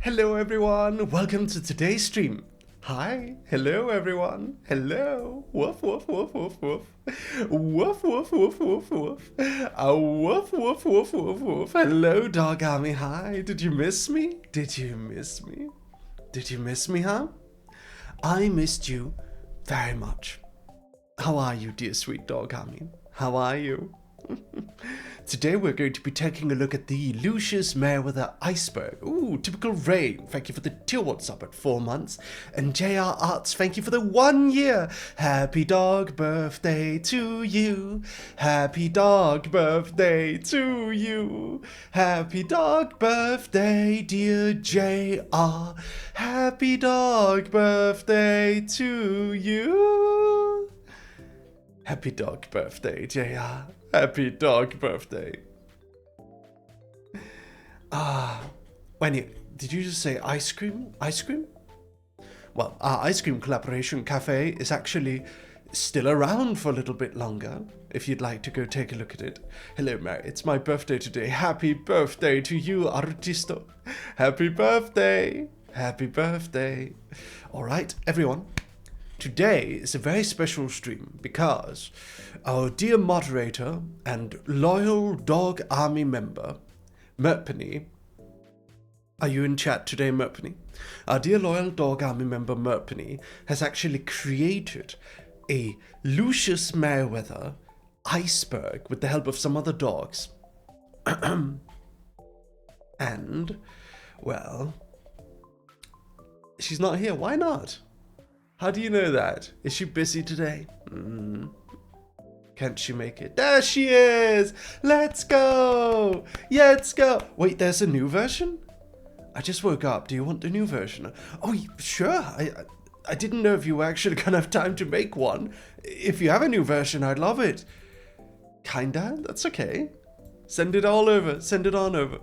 Hello everyone, welcome to today's stream. Hi, hello everyone, hello. Woof woof woof woof woof. Woof woof woof woof woof. Woof woof woof woof woof. Hello Dog Army, hi. Did you miss me? Did you miss me? Did you miss me, huh? I missed you very much. How are you, dear sweet Dog Army? How are you? Today we're going to be taking a look at the Lucius Merryweather Iceberg. Ooh, typical rain. Thank you for the 2 sub at 4 months. And JR Arts, thank you for the 1 year. Happy dog birthday to you. Happy dog birthday to you. Happy dog birthday, dear JR. Happy dog birthday to you. Happy dog birthday, JR. Happy dog birthday. Did you just say ice cream? Ice cream? Well, our ice cream collaboration cafe is actually still around for a little bit longer, if you'd like to go take a look at it. Hello, Mary. It's my birthday today. Happy birthday to you, Artisto. Happy birthday. Happy birthday. All right, everyone. Today is a very special stream because our dear moderator and loyal Dog Army member, Merpenny, are you in chat today, Merpenny? Our dear loyal Dog Army member, Merpenny, has actually created a Lucius Merryweather Iceberg with the help of some other dogs. And, well, she's not here. Why not? How do you know that? Is she busy today? Can't she make it? There she is! Let's go! Let's go! Wait, there's a new version? I just woke up. Do you want the new version? Oh, sure. I didn't know if you were actually gonna have time to make one. If you have a new version, I'd love it. Kinda? That's okay. Send it all over. Send it on over.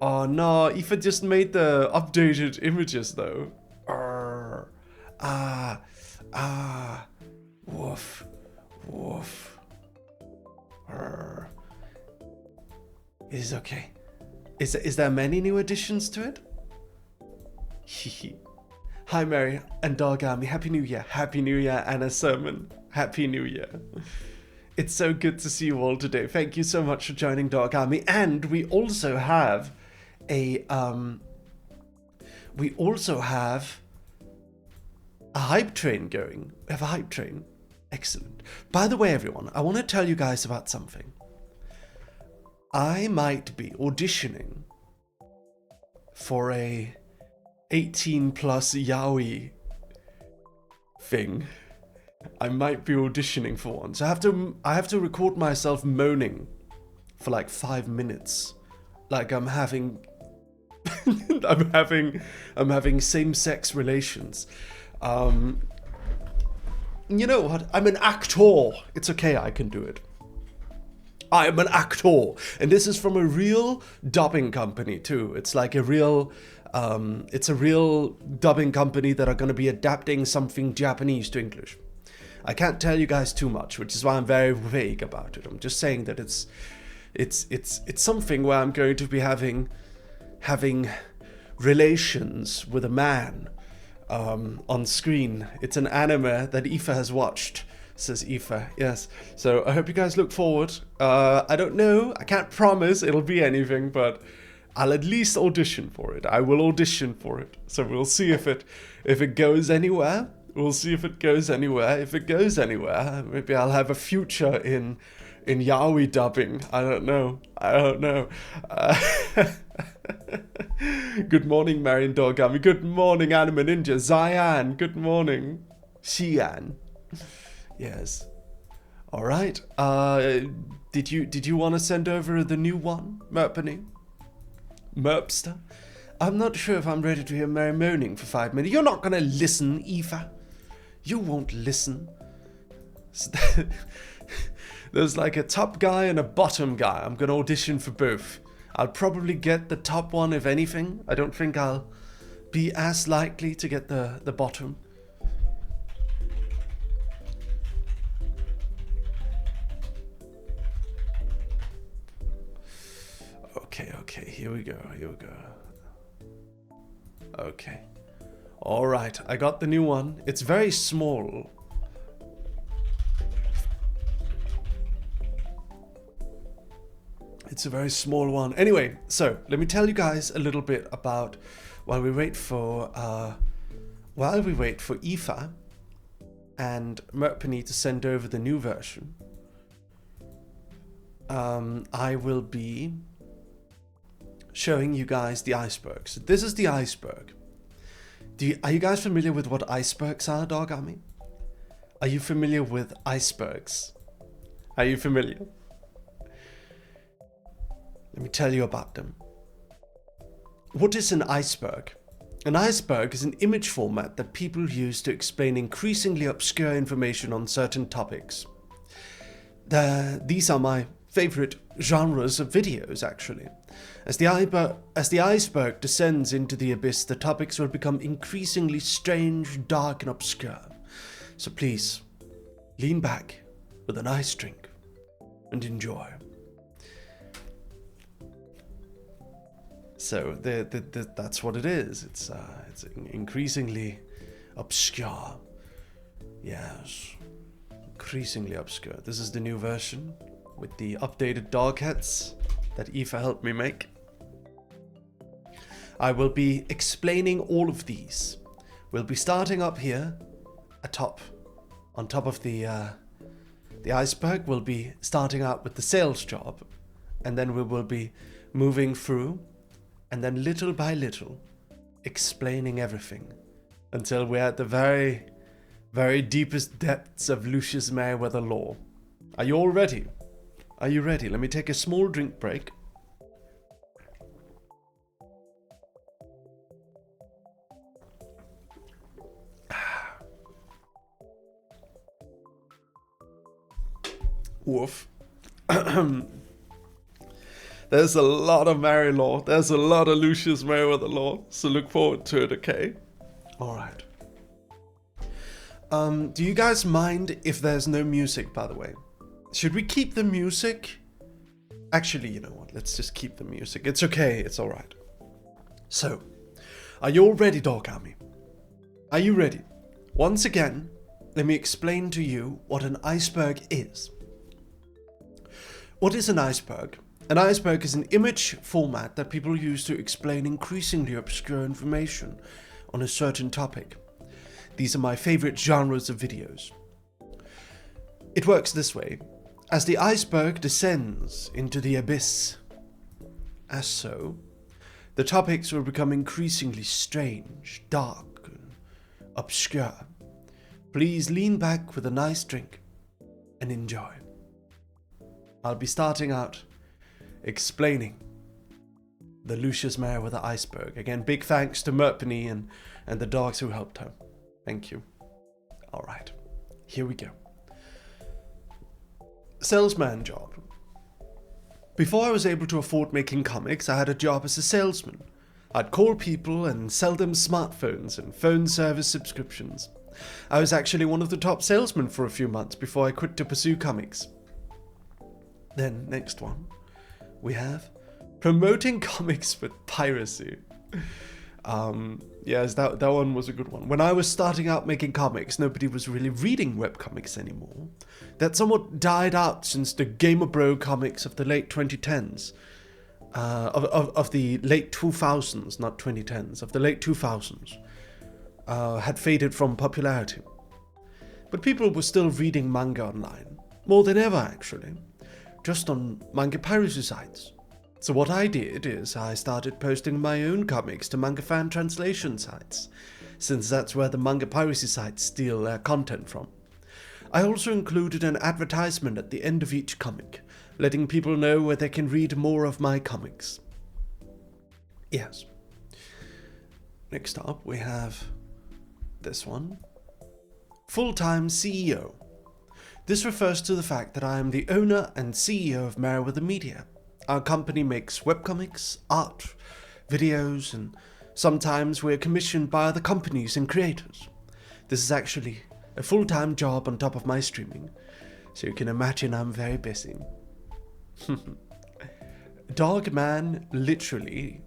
Oh no, Aoife just made the updated images though. Woof, woof. It is okay. Is there many new additions to it? Hi Mary and Dog Army, Happy New Year. Happy New Year, Anna Sermon. Happy New Year. It's so good to see you all today. Thank you so much for joining Dog Army. And we also have a hype train going. We have a hype train. Excellent. By the way, everyone, I want to tell you guys about something. I might be auditioning for a 18+ yaoi thing. I might be auditioning for one. So I have to record myself moaning for like 5 minutes. Like I'm having I'm having same-sex relations. You know what? I'm an actor. It's okay, I can do it. I am an actor. And this is from a real dubbing company too. It's like a real dubbing company that are going to be adapting something Japanese to English. I can't tell you guys too much, which is why I'm very vague about it. I'm just saying that it's something where I'm going to be having relations with a man on screen. It's an anime that Aoife has watched, says Aoife. Yes. So I hope you guys look forward. I don't know. I can't promise it'll be anything, but I'll at least audition for it. I will audition for it. So we'll see if it goes anywhere. We'll see if it goes anywhere. If it goes anywhere, maybe I'll have a future in yaoi dubbing. I don't know. Good morning, Marion Dogami. Good morning, Anima Ninja. Zyan. Good morning. Xian. Yes. All right. Did you want to send over the new one, Merpenny? Merpster? I'm not sure if I'm ready to hear Mary moaning for 5 minutes. You're not gonna listen, Aoife. You won't listen. There's like a top guy and a bottom guy. I'm gonna audition for both. I'll probably get the top one if anything. I don't think I'll be as likely to get the bottom. Okay, here we go. Okay. Alright, I got the new one. It's very small. It's a very small one. Anyway, so let me tell you guys a little bit about while we wait for Aoife and Merpenny to send over the new version. I will be showing you guys the iceberg. So this is the iceberg. Are you guys familiar with what icebergs are, Dog Army? Are you familiar with icebergs? Are you familiar? Let me tell you about them. What is an iceberg? An iceberg is an image format that people use to explain increasingly obscure information on certain topics. These are my favorite genres of videos, actually. As the iceberg descends into the abyss, the topics will become increasingly strange, dark, and obscure. So please, lean back with a nice drink and enjoy. So that's what it is. It's increasingly obscure. Yes, increasingly obscure. This is the new version with the updated dog heads that Aoife helped me make. I will be explaining all of these. We'll be starting up here, on top of the iceberg. We'll be starting out with the sales job, and then we will be moving through, and then little by little, explaining everything until we're at the very, very deepest depths of Lucius Merryweather lore. Are you all ready? Are you ready? Let me take a small drink break. Woof. There's a lot of Merry lore. There's a lot of Lucius Merryweather lore. So look forward to it, okay? Alright. Do you guys mind if there's no music, by the way? Should we keep the music? Actually, you know what? Let's just keep the music. It's okay. It's alright. So, are you all ready, Dog Army? Are you ready? Once again, let me explain to you what an iceberg is. What is an iceberg? An iceberg is an image format that people use to explain increasingly obscure information on a certain topic. These are my favorite genres of videos. It works this way. As the iceberg descends into the abyss, the topics will become increasingly strange, dark, and obscure. Please lean back with a nice drink and enjoy. I'll be starting out explaining the Lucius Merryweather iceberg. Again, big thanks to Merpenny and the dogs who helped her. Thank you. Alright, here we go. Salesman job. Before I was able to afford making comics, I had a job as a salesman. I'd call people and sell them smartphones and phone service subscriptions. I was actually one of the top salesmen for a few months before I quit to pursue comics. Then, next one, we have promoting comics with piracy. Yes, that one was a good one. When I was starting out making comics, nobody was really reading webcomics anymore. That somewhat died out since the Gamer Bro comics of the late 2010s. Of the late 2000s, not 2010s, of the late 2000s, had faded from popularity. But people were still reading manga online. More than ever, actually. Just on manga piracy sites. So what I did is I started posting my own comics to manga fan translation sites, since that's where the manga piracy sites steal their content from. I also included an advertisement at the end of each comic, letting people know where they can read more of my comics. Yes. Next up we have this one. Full-time CEO. This refers to the fact that I am the owner and CEO of Merryweather Media. Our company makes webcomics, art, videos, and sometimes we're commissioned by other companies and creators. This is actually a full-time job on top of my streaming, so you can imagine I'm very busy. Dog Man literally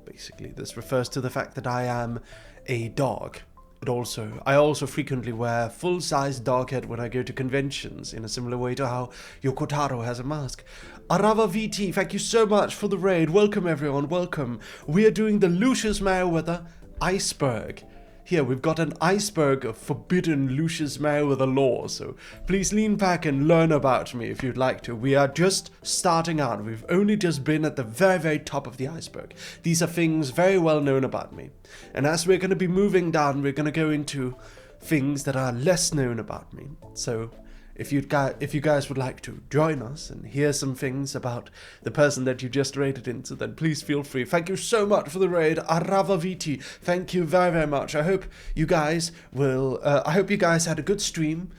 basically. This refers to the fact that I am a dog. I also frequently wear full-size dog head when I go to conventions, in a similar way to how Yokotaro has a mask. Arava VT, thank you so much for the raid. Welcome everyone, welcome. We are doing the Lucius Merryweather Iceberg. Here, we've got an iceberg of forbidden Lucius Merryweather lore, so please lean back and learn about me if you'd like to. We are just starting out. We've only just been at the very, very top of the iceberg. These are things very well known about me. And as we're going to be moving down, we're going to go into things that are less known about me. So if you guys would like to join us and hear some things about the person that you just raided into, then please feel free. Thank you so much for the raid, Arava VT. Thank you very, very much. I hope you guys had a good stream.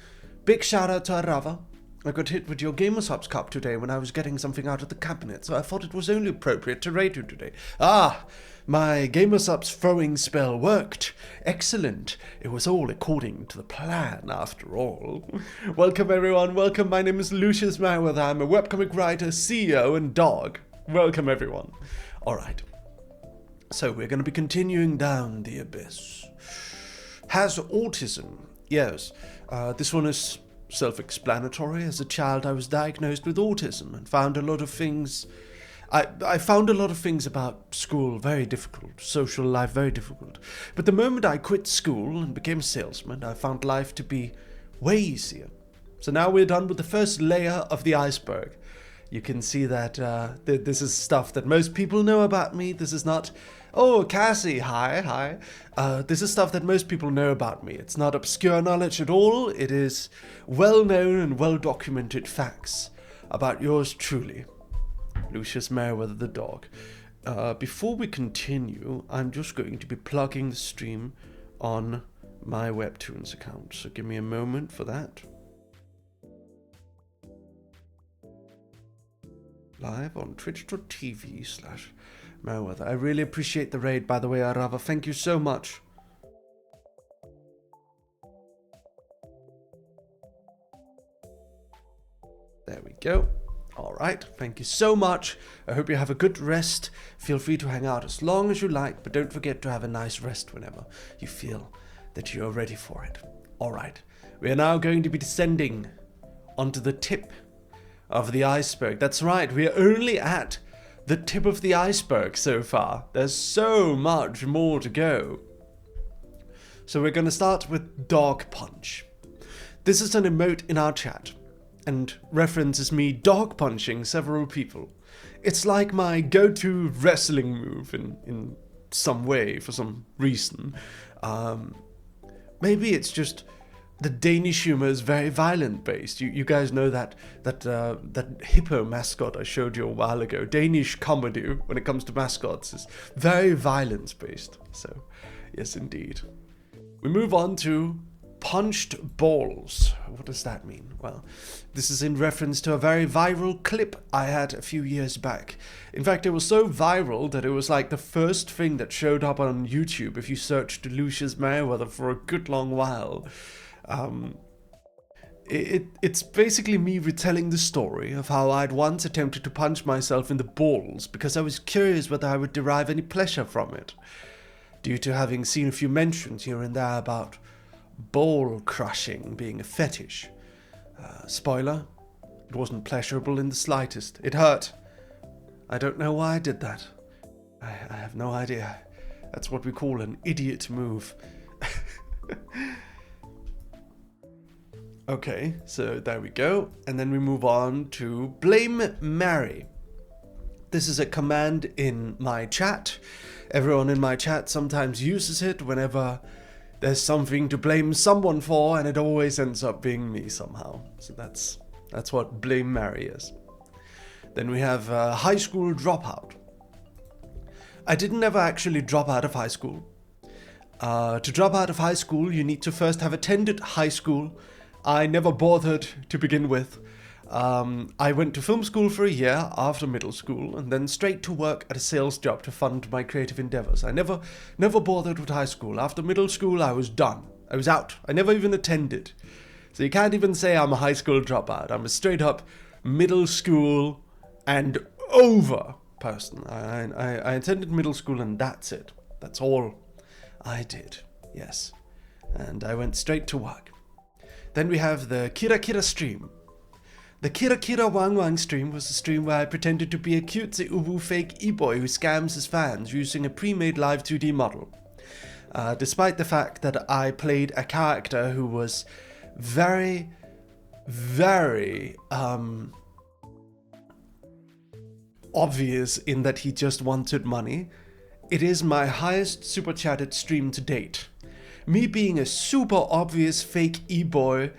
Big shout out to Arava. I got hit with your Gamersubs cup today when I was getting something out of the cabinet, so I thought it was only appropriate to raid you today. My Gamersubs throwing spell worked. Excellent. It was all according to the plan, after all. Welcome, everyone. Welcome. My name is Lucius Merryweather. I'm a webcomic writer, CEO, and dog. Welcome, everyone. All right. So we're going to be continuing down the abyss. Has autism? Yes. This one is self-explanatory. As a child, I was diagnosed with autism and found a lot of things... I found a lot of things about school very difficult, social life very difficult. But the moment I quit school and became a salesman, I found life to be way easier. So now we're done with the first layer of the iceberg. You can see that this is stuff that most people know about me. This is not, oh, Cassie, hi. This is stuff that most people know about me. It's not obscure knowledge at all. It is well-known and well-documented facts about yours truly, Lucius Merryweather the dog. Before we continue, I'm just going to be plugging the stream on my Webtoons account, so give me a moment for that. Live on twitch.tv/Merryweather. I really appreciate the raid, by the way, Arava. Thank you so much. There we go. Alright, thank you so much. I hope you have a good rest. Feel free to hang out as long as you like, but don't forget to have a nice rest whenever you feel that you're ready for it. Alright, we are now going to be descending onto the tip of the iceberg. That's right, we are only at the tip of the iceberg so far. There's so much more to go. So we're going to start with Dog Punch. This is an emote in our chat and references me dog punching several people. It's like my go-to wrestling move in some way, for some reason. Maybe it's just the Danish humor is very violent based. You guys know that hippo mascot I showed you a while ago. Danish comedy, when it comes to mascots, is very violence based. So, yes indeed. We move on to punched balls. What does that mean? Well, this is in reference to a very viral clip I had a few years back. In fact, it was so viral that it was like the first thing that showed up on YouTube if you searched Lucius Merryweather for a good long while. It's basically me retelling the story of how I'd once attempted to punch myself in the balls because I was curious whether I would derive any pleasure from it, due to having seen a few mentions here and there about ball crushing being a fetish. Spoiler, it wasn't pleasurable in the slightest. It hurt. I don't know why I did that. I have no idea. That's what we call an idiot move. Okay, so there we go. And then we move on to Blame Mary. This is a command in my chat. Everyone in my chat sometimes uses it whenever there's something to blame someone for, and it always ends up being me somehow. So that's what Blame Mary is. Then we have High School Dropout. I didn't ever actually drop out of high school. To drop out of high school, you need to first have attended high school. I never bothered to begin with. I went to film school for a year after middle school, and then straight to work at a sales job to fund my creative endeavors. I never bothered with high school. After middle school, I was done. I was out. I never even attended. So you can't even say I'm a high school dropout. I'm a straight up middle school and over person. I attended middle school and that's it. That's all I did, yes. And I went straight to work. Then we have the Kira Kira stream. The Kira Kira Wang Wang stream was a stream where I pretended to be a cutesy uwu fake e-boy who scams his fans using a pre-made live 2D model. Despite the fact that I played a character who was very, very obvious in that he just wanted money, it is my highest super chatted stream to date. Me being a super obvious fake e-boy,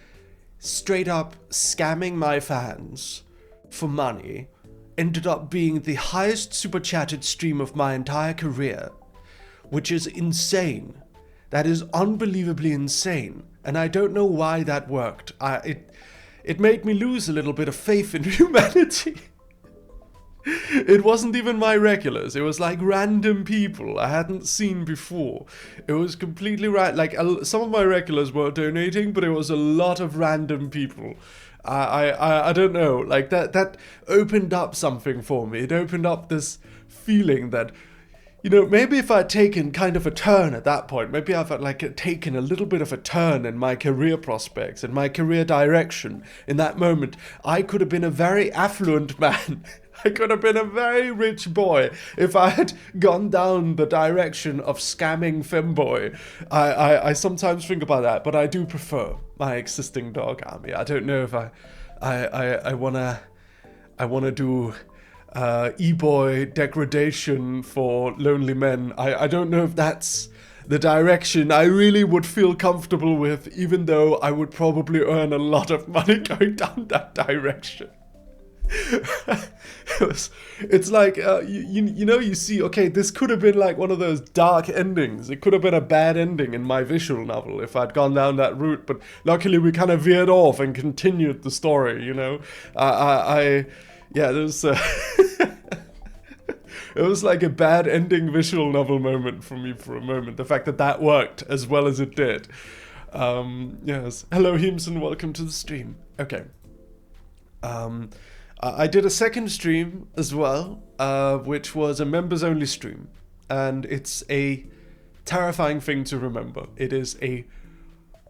straight up scamming my fans for money, ended up being the highest super chatted stream of my entire career, which is insane. That is unbelievably insane, and I don't know why that worked. It made me lose a little bit of faith in humanity. It wasn't even my regulars, it was like random people I hadn't seen before. It was completely right, like some of my regulars were donating, but it was a lot of random people. I don't know, like that opened up something for me. It opened up this feeling that, you know, maybe if I'd taken kind of a turn at that point, maybe I've like taken a little bit of a turn in my career prospects and my career direction in that moment, I could have been a very affluent man. I could have been a very rich boy if I had gone down the direction of scamming femboy. I sometimes think about that, but I do prefer my existing dog army. I don't know if I wanna do e-boy degradation for lonely men. I don't know if that's the direction I really would feel comfortable with, even though I would probably earn a lot of money going down that direction. It's like, you know, you see, okay, this could have been like one of those dark endings. It could have been a bad ending in my visual novel if I'd gone down that route, but luckily we kind of veered off and continued the story, you know. Yeah, there's it was like a bad ending visual novel moment for me for a moment. The fact that that worked as well as it did. Yes. Hello, Himson. Welcome to the stream. Okay. I did a second stream as well, which was a members-only stream, and it's a terrifying thing to remember. It is a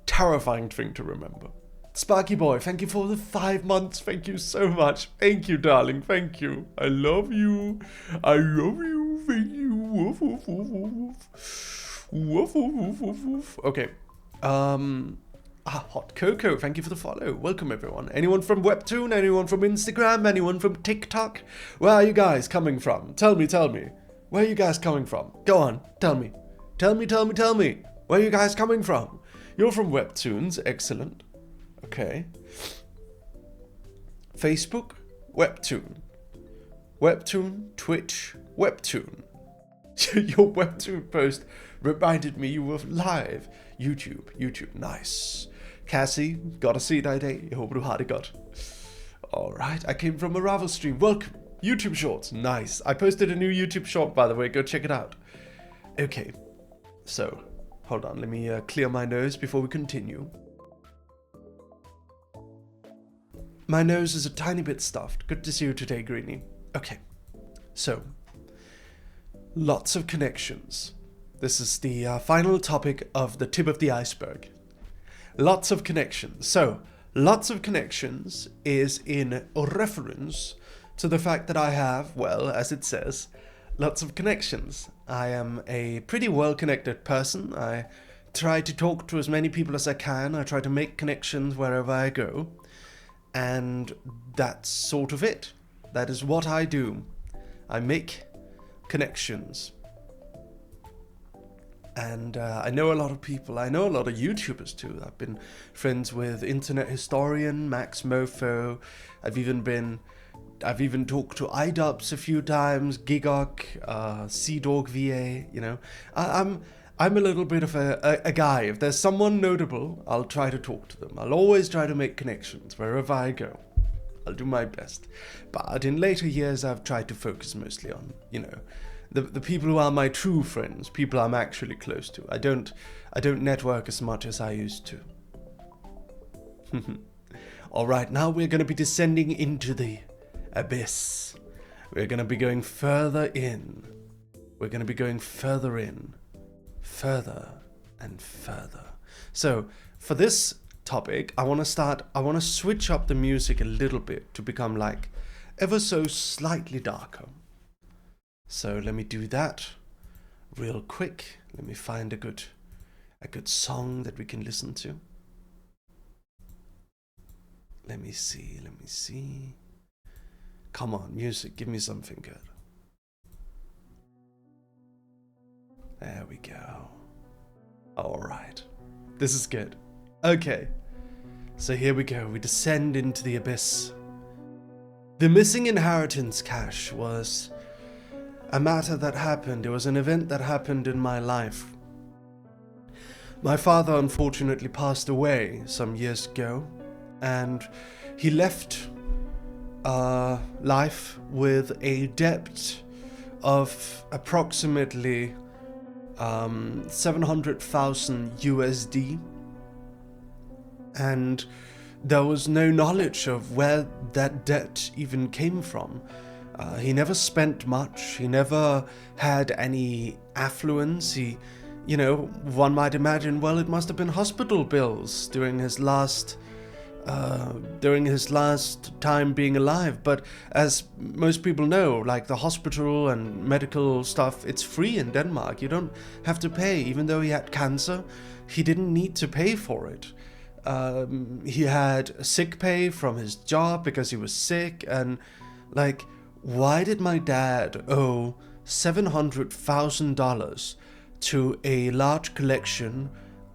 terrifying thing to remember. Sparky Boy, thank you for the 5 months. Thank you so much. Thank you, darling. Thank you. I love you. I love you. Thank you. Woof, woof, woof, woof. Woof, woof, woof, woof, woof. Okay. Hot Coco, thank you for the follow. Welcome, everyone. Anyone from Webtoon? Anyone from Instagram? Anyone from TikTok? Where are you guys coming from? Tell me. Where are you guys coming from? Go on, tell me. Tell me. Where are you guys coming from? You're from Webtoons, excellent. Okay. Facebook, Webtoon. Webtoon, Twitch, Webtoon. Your Webtoon post reminded me you were live. YouTube, nice. Cassie, got a seat i dag. Jeg håber du har det godt. Alright, I came from a Ravel stream. Welcome. YouTube shorts, nice. I posted a new YouTube short, by the way. Go check it out. Okay, so, hold on. Let me clear my nose before we continue. My nose is a tiny bit stuffed. Good to see you today, Greenie. Okay, so, lots of connections. This is the final topic of the tip of the iceberg. Lots of connections. So, lots of connections is in reference to the fact that I have, well, as it says, lots of connections. I am a pretty well-connected person. I try to talk to as many people as I can. I try to make connections wherever I go. And that's sort of it. That is what I do. I make connections. And I know a lot of people. I know a lot of YouTubers too. I've been friends with Internet Historian, Max Mofo. I've even talked to iDubbbz a few times, Gigok, Seadog VA. You know, I'm a little bit of a guy. If there's someone notable, I'll try to talk to them. I'll always try to make connections wherever I go. I'll do my best. But in later years, I've tried to focus mostly on, you know, the people who are my true friends, people I'm actually close to. I don't network as much as I used to. Alright, now we're going to be descending into the abyss. We're going to be going further in. We're going to be going further in. Further and further. So, for this topic, I want to switch up the music a little bit to become like ever so slightly darker. So let me do that real quick. Let me find a good song that we can listen to. Let me see. Come on, music, give me something good. There we go. All right. This is good. Okay. So here we go. We descend into the abyss. The missing inheritance cash was a matter that happened. It was an event that happened in my life. My father unfortunately passed away some years ago, and he left life with a debt of approximately 700,000 USD, and there was no knowledge of where that debt even came from. He never spent much. He never had any affluence. One might imagine, well, it must have been hospital bills during his last time being alive. But as most people know, like the hospital and medical stuff, it's free in Denmark. You don't have to pay. Even though he had cancer, he didn't need to pay for it. He had sick pay from his job because he was sick, and like, why did my dad owe $700,000 to a large collection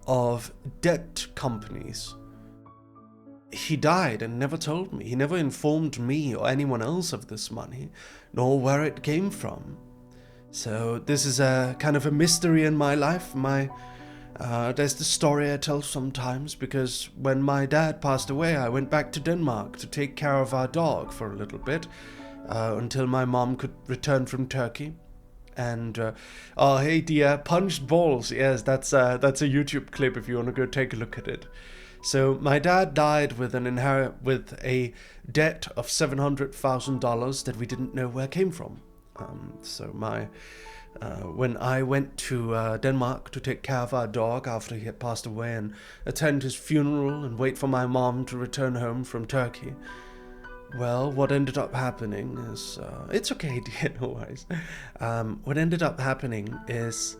of debt companies? He died and never told me. He never informed me or anyone else of this money, nor where it came from. So this is a kind of a mystery in my life. There's the story I tell sometimes, because when my dad passed away, I went back to Denmark to take care of our dog for a little bit, until my mom could return from Turkey. And oh hey dear, punched balls. Yes, that's a YouTube clip if you want to go take a look at it. So my dad died with a debt of $700,000 that we didn't know where it came from. When I went to Denmark to take care of our dog after he had passed away and attend his funeral and wait for my mom to return home from Turkey, well, what ended up happening is... it's okay, dear, no worries. What ended up happening is...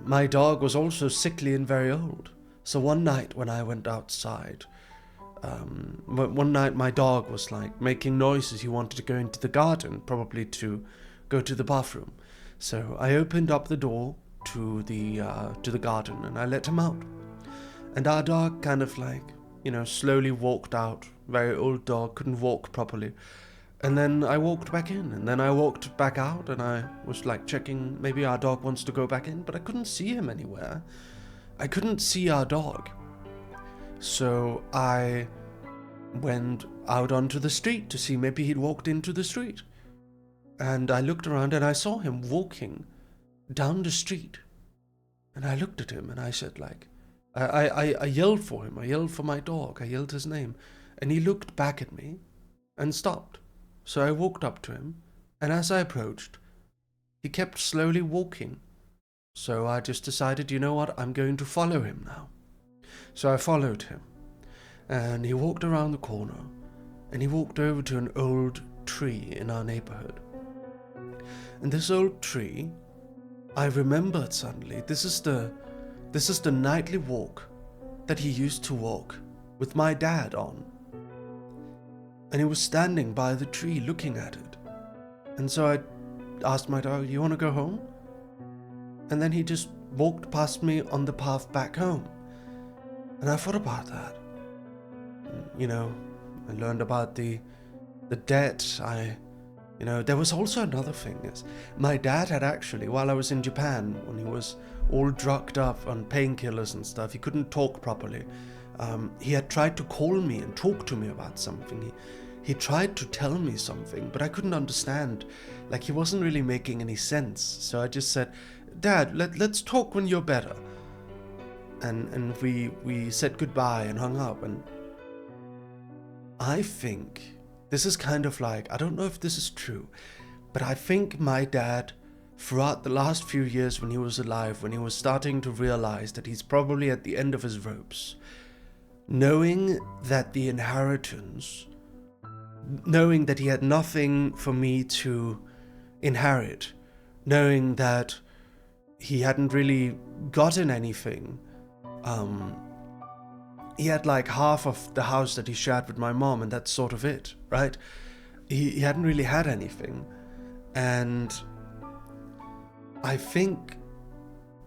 my dog was also sickly and very old. So one night when I went outside... one night my dog was like making noises. He wanted to go into the garden, probably to go to the bathroom. So I opened up the door to the garden and I let him out. And our dog kind of like, slowly walked out. Very old dog, couldn't walk properly. And then I walked back in, and then I walked back out, and I was like checking, maybe our dog wants to go back in, but I couldn't see him anywhere. I couldn't see our dog. So I went out onto the street to see maybe he'd walked into the street. And I looked around and I saw him walking down the street. And I looked at him and I said, like, I yelled for him. I yelled for my dog. I yelled his name. And he looked back at me and stopped. So I walked up to him. And as I approached, he kept slowly walking. So I just decided, you know what, I'm going to follow him now. So I followed him. And he walked around the corner. And he walked over to an old tree in our neighborhood. And this old tree, I remembered suddenly, this is the nightly walk that he used to walk with my dad on. And he was standing by the tree looking at it. And so I asked my dog, you want to go home? And then he just walked past me on the path back home. And I thought about that. I learned about the debt. There was also another thing. Is my dad had actually, while I was in Japan, when he was all drugged up on painkillers and stuff, he couldn't talk properly. He had tried to call me and talk to me about something. He tried to tell me something, but I couldn't understand. Like, he wasn't really making any sense. So I just said, Dad, let's talk when you're better. And we said goodbye and hung up. And I think this is kind of like, I don't know if this is true, but I think my dad, throughout the last few years when he was alive, when he was starting to realize that he's probably at the end of his ropes, knowing that the inheritance, knowing that he had nothing for me to inherit, knowing that he hadn't really gotten anything, he had like half of the house that he shared with my mom, and that's sort of it, right? He hadn't really had anything. And I think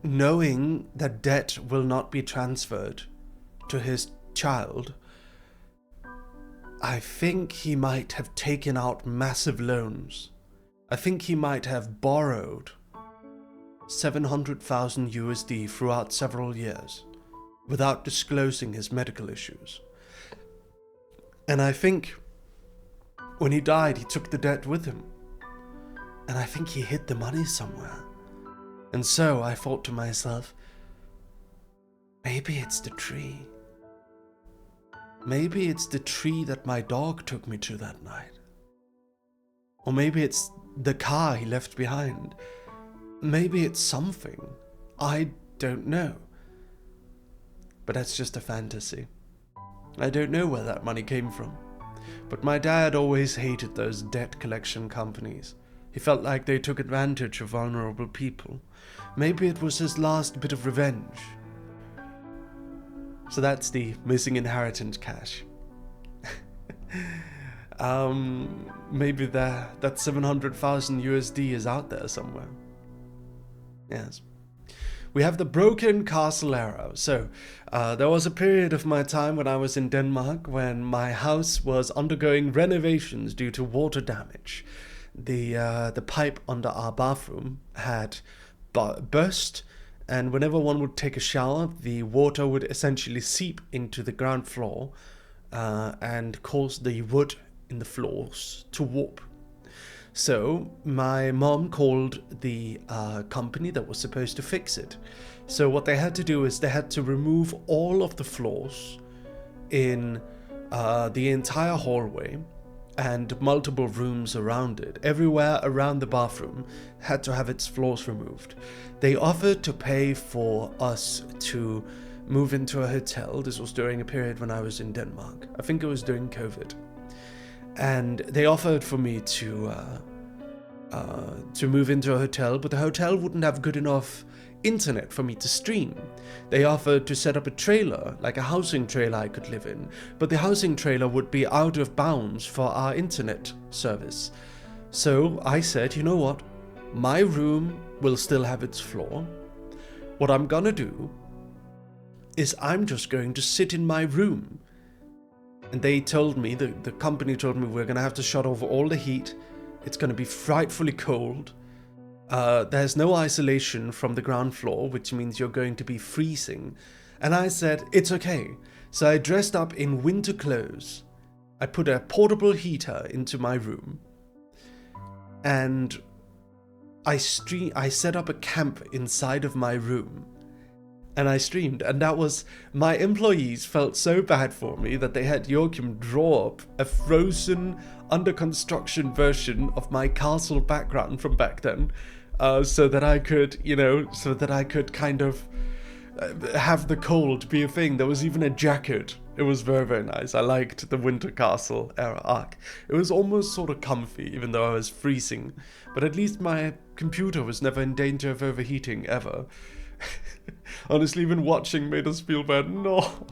knowing that debt will not be transferred to his child, I think he might have taken out massive loans. I think he might have borrowed 700,000 USD throughout several years without disclosing his medical issues. And I think when he died, he took the debt with him. And I think he hid the money somewhere. And so I thought to myself, maybe it's the tree. Maybe it's the tree that my dog took me to that night. Or maybe it's the car he left behind. Maybe it's something. I don't know. But that's just a fantasy. I don't know where that money came from. But my dad always hated those debt collection companies. He felt like they took advantage of vulnerable people. Maybe it was his last bit of revenge. So that's the missing inheritance cash. Maybe that 700,000 USD is out there somewhere. Yes. We have the broken castle era. So there was a period of my time when I was in Denmark when my house was undergoing renovations due to water damage. The pipe under our bathroom had burst, and whenever one would take a shower, the water would essentially seep into the ground floor and cause the wood in the floors to warp. So my mom called the company that was supposed to fix it. So what they had to do is they had to remove all of the floors in the entire hallway and multiple rooms around it. Everywhere around the bathroom had to have its floors removed. They offered to pay for us to move into a hotel. This was during a period when I was in Denmark. I think it was during COVID. And they offered for me to move into a hotel, but the hotel wouldn't have good enough internet for me to stream. They offered to set up a trailer, like a housing trailer I could live in, but the housing trailer would be out of bounds for our internet service. So I said, you know what? My room will still have its floor. What I'm gonna do is I'm just going to sit in my room. And they told me, the company told me, we're gonna have to shut off all the heat. It's gonna be frightfully cold. There's no isolation from the ground floor, which means you're going to be freezing. And I said, it's okay. So I dressed up in winter clothes. I put a portable heater into my room. And I set up a camp inside of my room. And I streamed, and that was, my employees felt so bad for me that they had Joachim draw up a frozen, under construction version of my castle background from back then, so that I could, kind of have the cold be a thing. There was even a jacket. It was very, very nice. I liked the winter castle era arc. It was almost sort of comfy, even though I was freezing, but at least my computer was never in danger of overheating, ever. Honestly, even watching made us feel bad. No,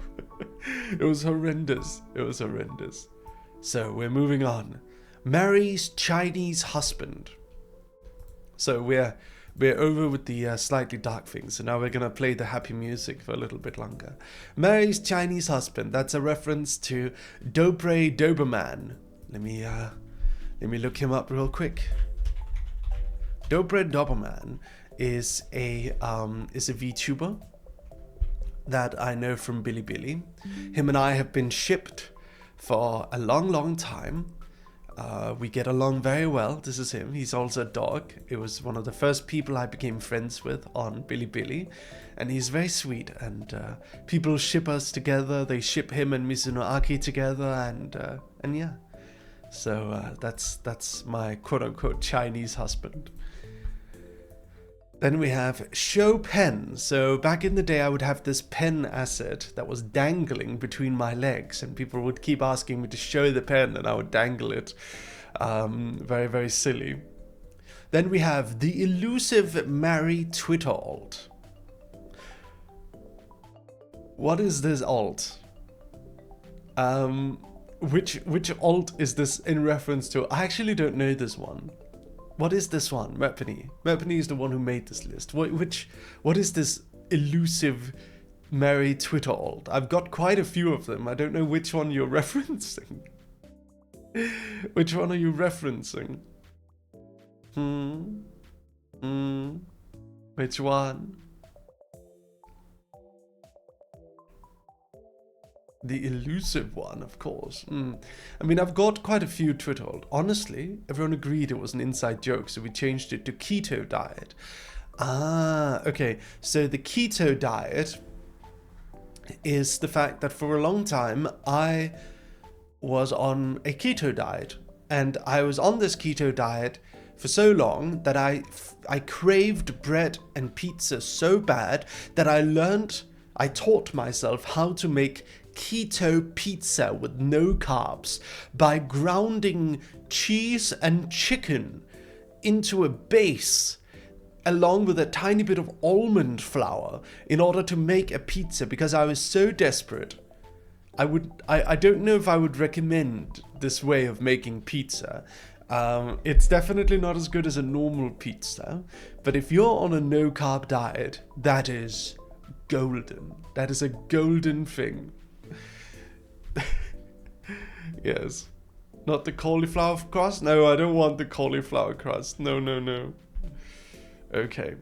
it was horrendous. It was horrendous. So we're moving on. Mary's Chinese husband. So we're over with the slightly dark things. So now we're gonna play the happy music for a little bit longer. Mary's Chinese husband. That's a reference to Doberman. Let me look him up real quick. Doberman is a VTuber that I know from Bilibili. Him and I have been shipped for a long, long time. We get along very well. This is him. He's also a dog. It was one of the first people I became friends with on Bilibili, and he's very sweet. And people ship us together. They ship him and Mizuno Aki together, and yeah, So that's my quote-unquote Chinese husband. Then we have show pen. So back in the day, I would have this pen asset that was dangling between my legs, and people would keep asking me to show the pen, and I would dangle it. Very, very silly. Then we have the elusive Mary Twitter alt. What is this alt? Which alt is this in reference to? I actually don't know this one. What is this one? Merpany. Merpany is the one who made this list. What is this elusive Mary Twitter alt? I've got quite a few of them. I don't know which one you're referencing. Which one are you referencing? Which one? The elusive one, of course. I mean, I've got quite a few Twitter alt. Honestly, everyone agreed it was an inside joke, so we changed it to keto diet. Ah, okay. So the keto diet is the fact that for a long time I was on a keto diet, and I was on this keto diet for so long that I craved bread and pizza so bad that I taught myself how to make keto pizza with no carbs by grounding cheese and chicken into a base along with a tiny bit of almond flour in order to make a pizza, because I was so desperate. I don't know if I would recommend this way of making pizza. It's definitely not as good as a normal pizza, but if you're on a no carb diet, that is golden. That is a golden thing. Yes. Not the cauliflower crust? No, I don't want the cauliflower crust. No. Okay.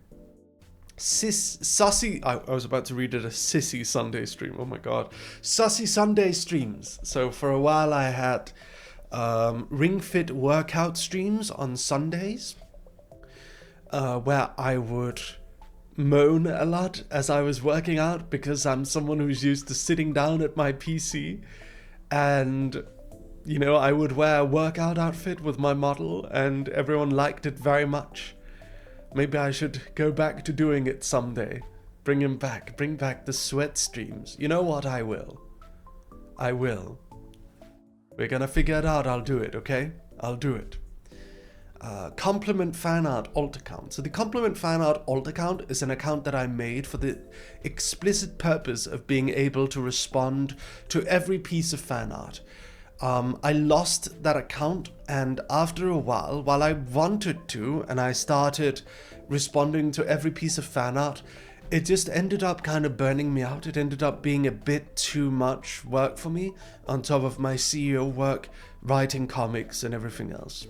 Sussy, I was about to read it, a sissy Sunday stream. Oh my god. Sussy Sunday streams. So for a while I had Ring Fit workout streams on Sundays, where I would moan a lot as I was working out, because I'm someone who's used to sitting down at my PC, and you know, I would wear a workout outfit with my model and everyone liked it very much. Maybe I should go back to doing it someday. Bring back the sweat streams. You know what? I will. We're gonna figure it out. I'll do it, okay? I'll do it. Compliment fan art alt account. So the compliment fan art alt account is an account that I made for the explicit purpose of being able to respond to every piece of fan art. I lost that account, and after a while I wanted to, and I started responding to every piece of fan art, it just ended up kind of burning me out. It ended up being a bit too much work for me, on top of my CEO work, writing comics and everything else.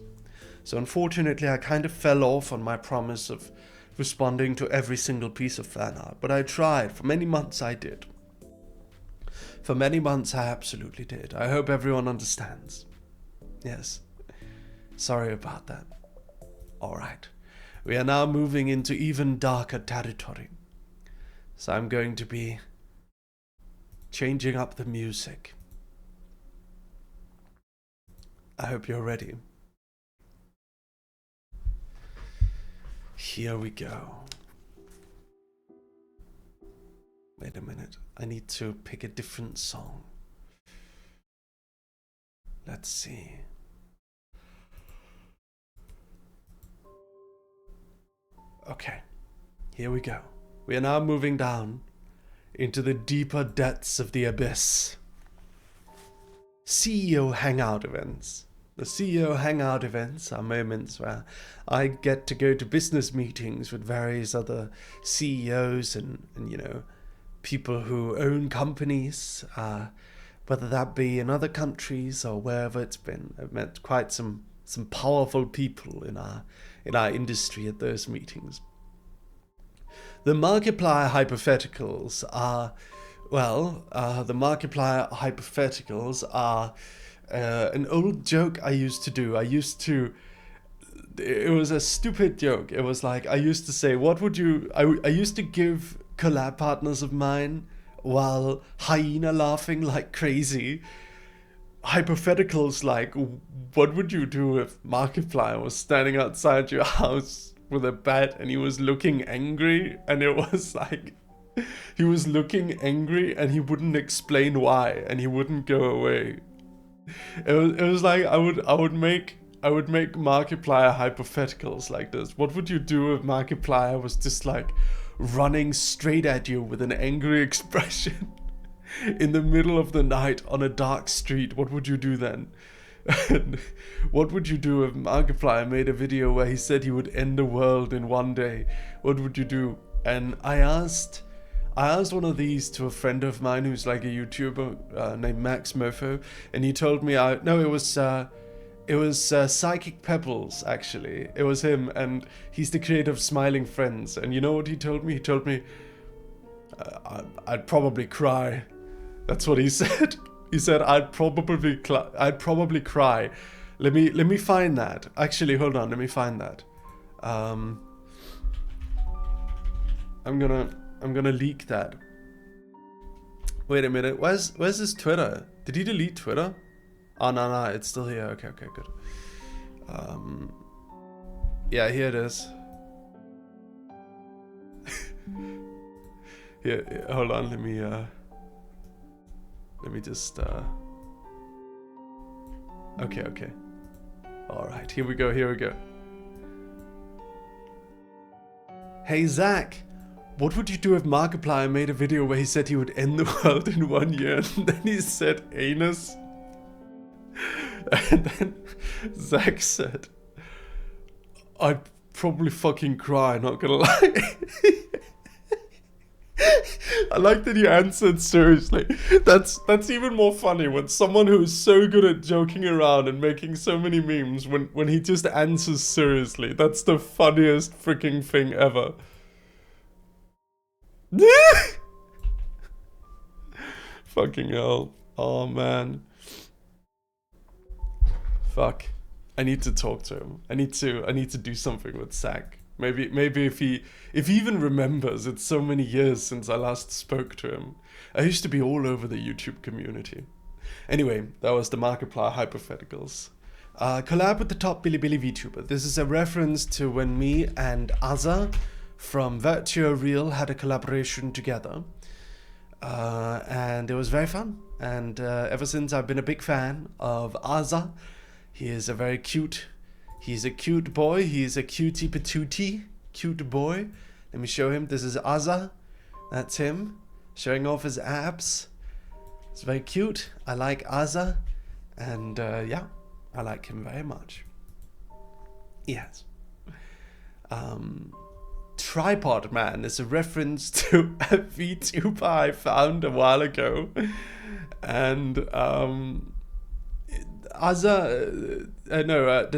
So unfortunately, I kind of fell off on my promise of responding to every single piece of fan art. But I tried. For many months I did. For many months I absolutely did. I hope everyone understands. Yes. Sorry about that. Alright. We are now moving into even darker territory. So I'm going to be changing up the music. I hope you're ready. Here we go. Wait a minute. I need to pick a different song. Let's see. Okay. Here we go. We are now moving down into the deeper depths of the abyss. CEO Hangout events. The CEO Hangout events are moments where I get to go to business meetings with various other CEOs and you know, people who own companies, whether that be in other countries or wherever it's been. I've met quite some powerful people in our industry at those meetings. The Markiplier hypotheticals are, an old joke I used to do. It was a stupid joke. It was like, I used to say, I used to give collab partners of mine while hyena laughing like crazy. hypotheticals like, what would you do if Markiplier was standing outside your house with a bat and he was looking angry, and it was like, he was looking angry and he wouldn't explain why, and he wouldn't go away. It was like, I would make Markiplier hypotheticals like this. What would you do if Markiplier was just like running straight at you with an angry expression in the middle of the night on a dark street? What would you do then? And what would you do if Markiplier made a video where he said he would end the world in one day? What would you do? And I asked one of these to a friend of mine who's like a YouTuber named Max Mofo, and he told me, it was Psychic Pebbles, actually. It was him, and he's the creator of Smiling Friends. And you know what he told me? He told me, I'd probably cry. That's what he said. He said, I'd probably cry. Let me find that. Actually, hold on, let me find that. I'm gonna leak that. Wait a minute, where's his Twitter? Did he delete Twitter? Oh, no, it's still here. Okay, good. Yeah, here it is. Here, hold on, let me just, okay. Alright, here we go. Hey, Zach, what would you do if Markiplier made a video where he said he would end the world in 1 year, and then he said anus? And then Zach said, I'd probably fucking cry, not gonna lie. I like that he answered seriously. That's even more funny when someone who is so good at joking around and making so many memes, when he just answers seriously. That's the funniest freaking thing ever. Fucking hell. Oh man. Fuck. I need to talk to him. I need to do something with Zach. Maybe if he even remembers. It's so many years since I last spoke to him. I used to be all over the YouTube community. Anyway, that was the Markiplier hypotheticals. Collab with the top Bilibili VTuber. This is a reference to when me and Azza from vtuber had a collaboration together. And it was very fun. And ever since, I've been a big fan of Azza. He is a very cute... He's a cute boy. He's a cutie patootie. Cute boy. Let me show him. This is Azza. That's him. Showing off his abs. It's very cute. I like Azza. And yeah, I like him very much. Yes. Tripod Man is a reference to a VTuber I found a while ago. And the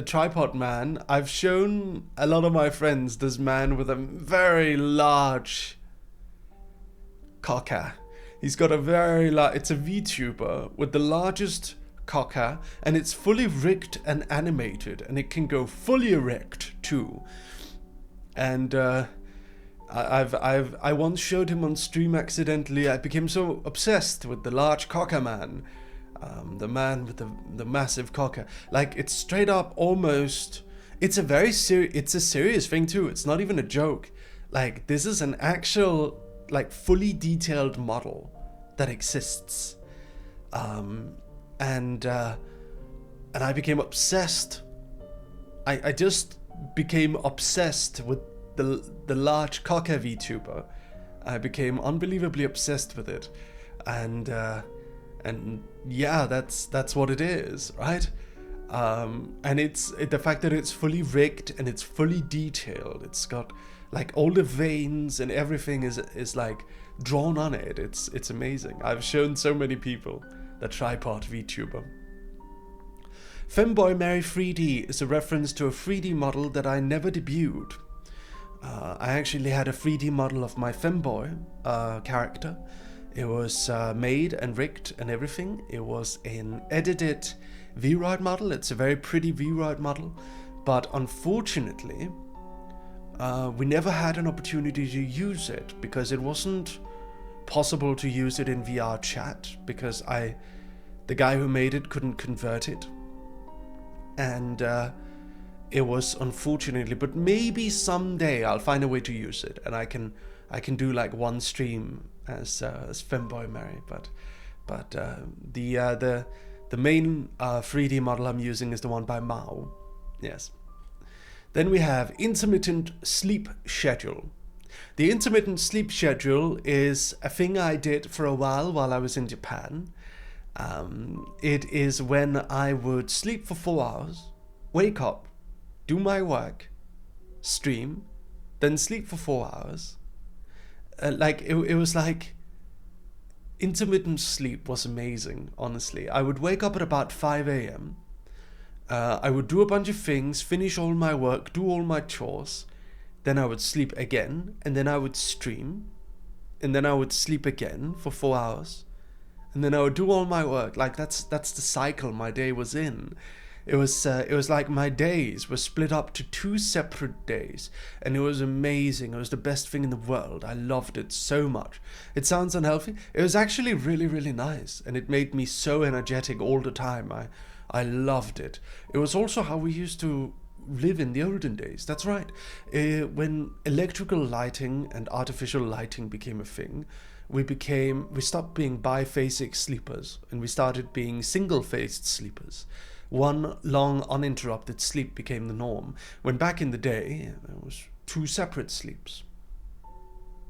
Tripod Man, I've shown a lot of my friends this man with a very large cocker. He's got a very large, it's a VTuber with the largest cocker, and it's fully rigged and animated, and it can go fully erect too. And I once showed him on stream accidentally. I became so obsessed with the large cocker man. The man with the massive cocker. Like, it's straight up almost... It's a very it's a serious thing too. It's not even a joke. Like, this is an actual, like, fully detailed model that exists. And I became obsessed. I just became obsessed with the large cocker VTuber. I became unbelievably obsessed with it. And yeah, that's what it is, right? And it's the fact that it's fully rigged and it's fully detailed. It's got like all the veins and everything is like drawn on it. It's amazing. I've shown so many people the tripod VTuber. Femboy Mary 3D is a reference to a 3D model that I never debuted. I actually had a 3D model of my Femboy character. It was made and rigged and everything. It was an edited V-Ride model. It's a very pretty V-Ride model. But unfortunately, we never had an opportunity to use it because it wasn't possible to use it in VR chat because the guy who made it couldn't convert it, and it was unfortunately, but maybe someday I'll find a way to use it, and I can do like one stream as Femboy Mary, but the main 3D model I'm using is the one by Mao. Yes. Then we have intermittent sleep schedule. The intermittent sleep schedule is a thing I did for a while I was in Japan. It is when I would sleep for 4 hours, wake up, do my work, stream, then sleep for 4 hours. It was like intermittent sleep was amazing, honestly. I would wake up at about 5 a.m. I would do a bunch of things, finish all my work, do all my chores, then I would sleep again, and then I would stream, and then I would sleep again for 4 hours, and then I would do all my work. Like that's the cycle my day was in. It was like my days were split up to 2 separate days, and it was amazing. It was the best thing in the world. I loved it so much. It sounds unhealthy. It was actually really, really nice, and it made me so energetic all the time. I loved it. It was also how we used to live in the olden days. That's right. When electrical lighting and artificial lighting became a thing, we stopped being biphasic sleepers, and we started being single-phased sleepers. One long uninterrupted sleep became the norm, when back in the day there was 2 separate sleeps.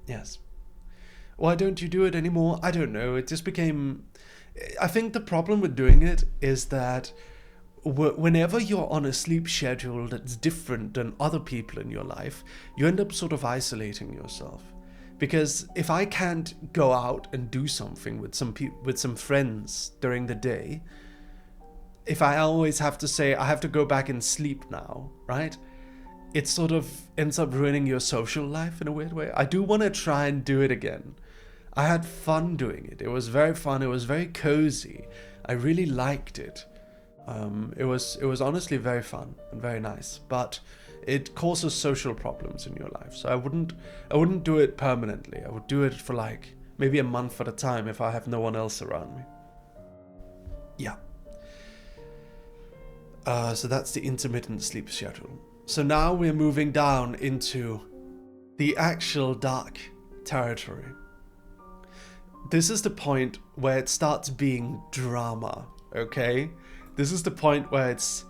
Yes. Why don't you do it anymore? I don't know. It just became... I think the problem with doing it is that whenever you're on a sleep schedule that's different than other people in your life, you end up sort of isolating yourself. Because if I can't go out and do something with some friends during the day, if I always have to say I have to go back and sleep now, right? It sort of ends up ruining your social life in a weird way. I do want to try and do it again. I had fun doing it. It was very fun. It was very cozy. I really liked it. It was honestly very fun and very nice, but it causes social problems in your life. So I wouldn't do it permanently. I would do it for like maybe a month at a time if I have no one else around me. Yeah. So that's the intermittent sleep schedule. So now we're moving down into the actual dark territory. This is the point where it starts being drama, okay? This is the point where it's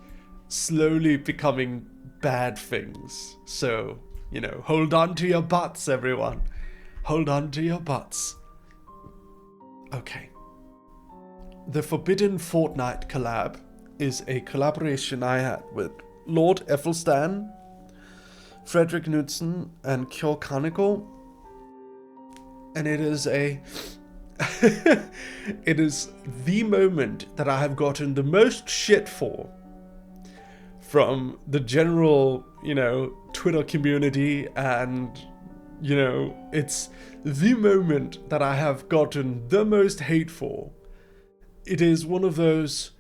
slowly becoming bad things. So, hold on to your butts, everyone. Hold on to your butts. Okay. The Forbidden Fortnite collab is a collaboration I had with Lord Ethelstan, Frederick Knudsen, and Kjell Kaneko. And it is it is the moment that I have gotten the most shit for from the general, Twitter community, and, it's the moment that I have gotten the most hate for. It is one of those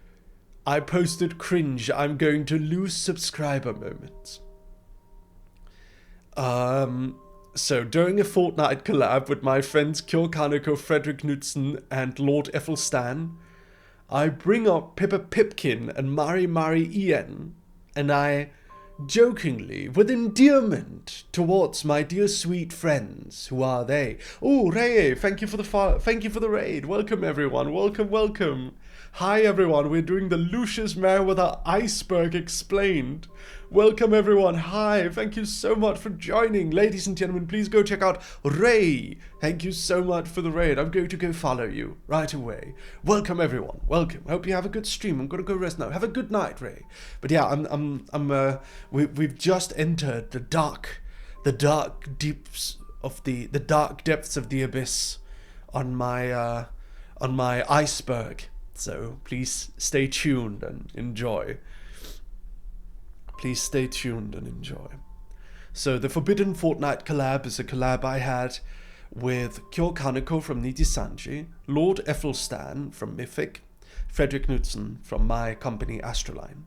I posted cringe, I'm going to lose subscriber moments. So during a Fortnite collab with my friends Kjell Kaneko, Frederick Knudsen, and Lord Ethelstan, I bring up Pippa Pipkin and Mari Ian, and I jokingly, with endearment towards my dear sweet friends, who are they? Oh, Ray, thank you for the raid. Welcome everyone. Welcome. Hi everyone, we're doing the Lucius Merryweather Iceberg Explained. Welcome everyone. Hi, thank you so much for joining. Ladies and gentlemen, please go check out Ray. Thank you so much for the raid. I'm going to go follow you right away. Welcome everyone. Welcome. Hope you have a good stream. I'm going to go rest now. Have a good night, Ray. But yeah, we've just entered the dark deeps of the dark depths of the abyss on my iceberg. So please stay tuned and enjoy. Please stay tuned and enjoy. So the Forbidden Fortnite collab is a collab I had with Kjell Kaneko from Nijisanji, Lord Ethelstan from Mythic, Frederick Knudsen from my company ASTRALINE.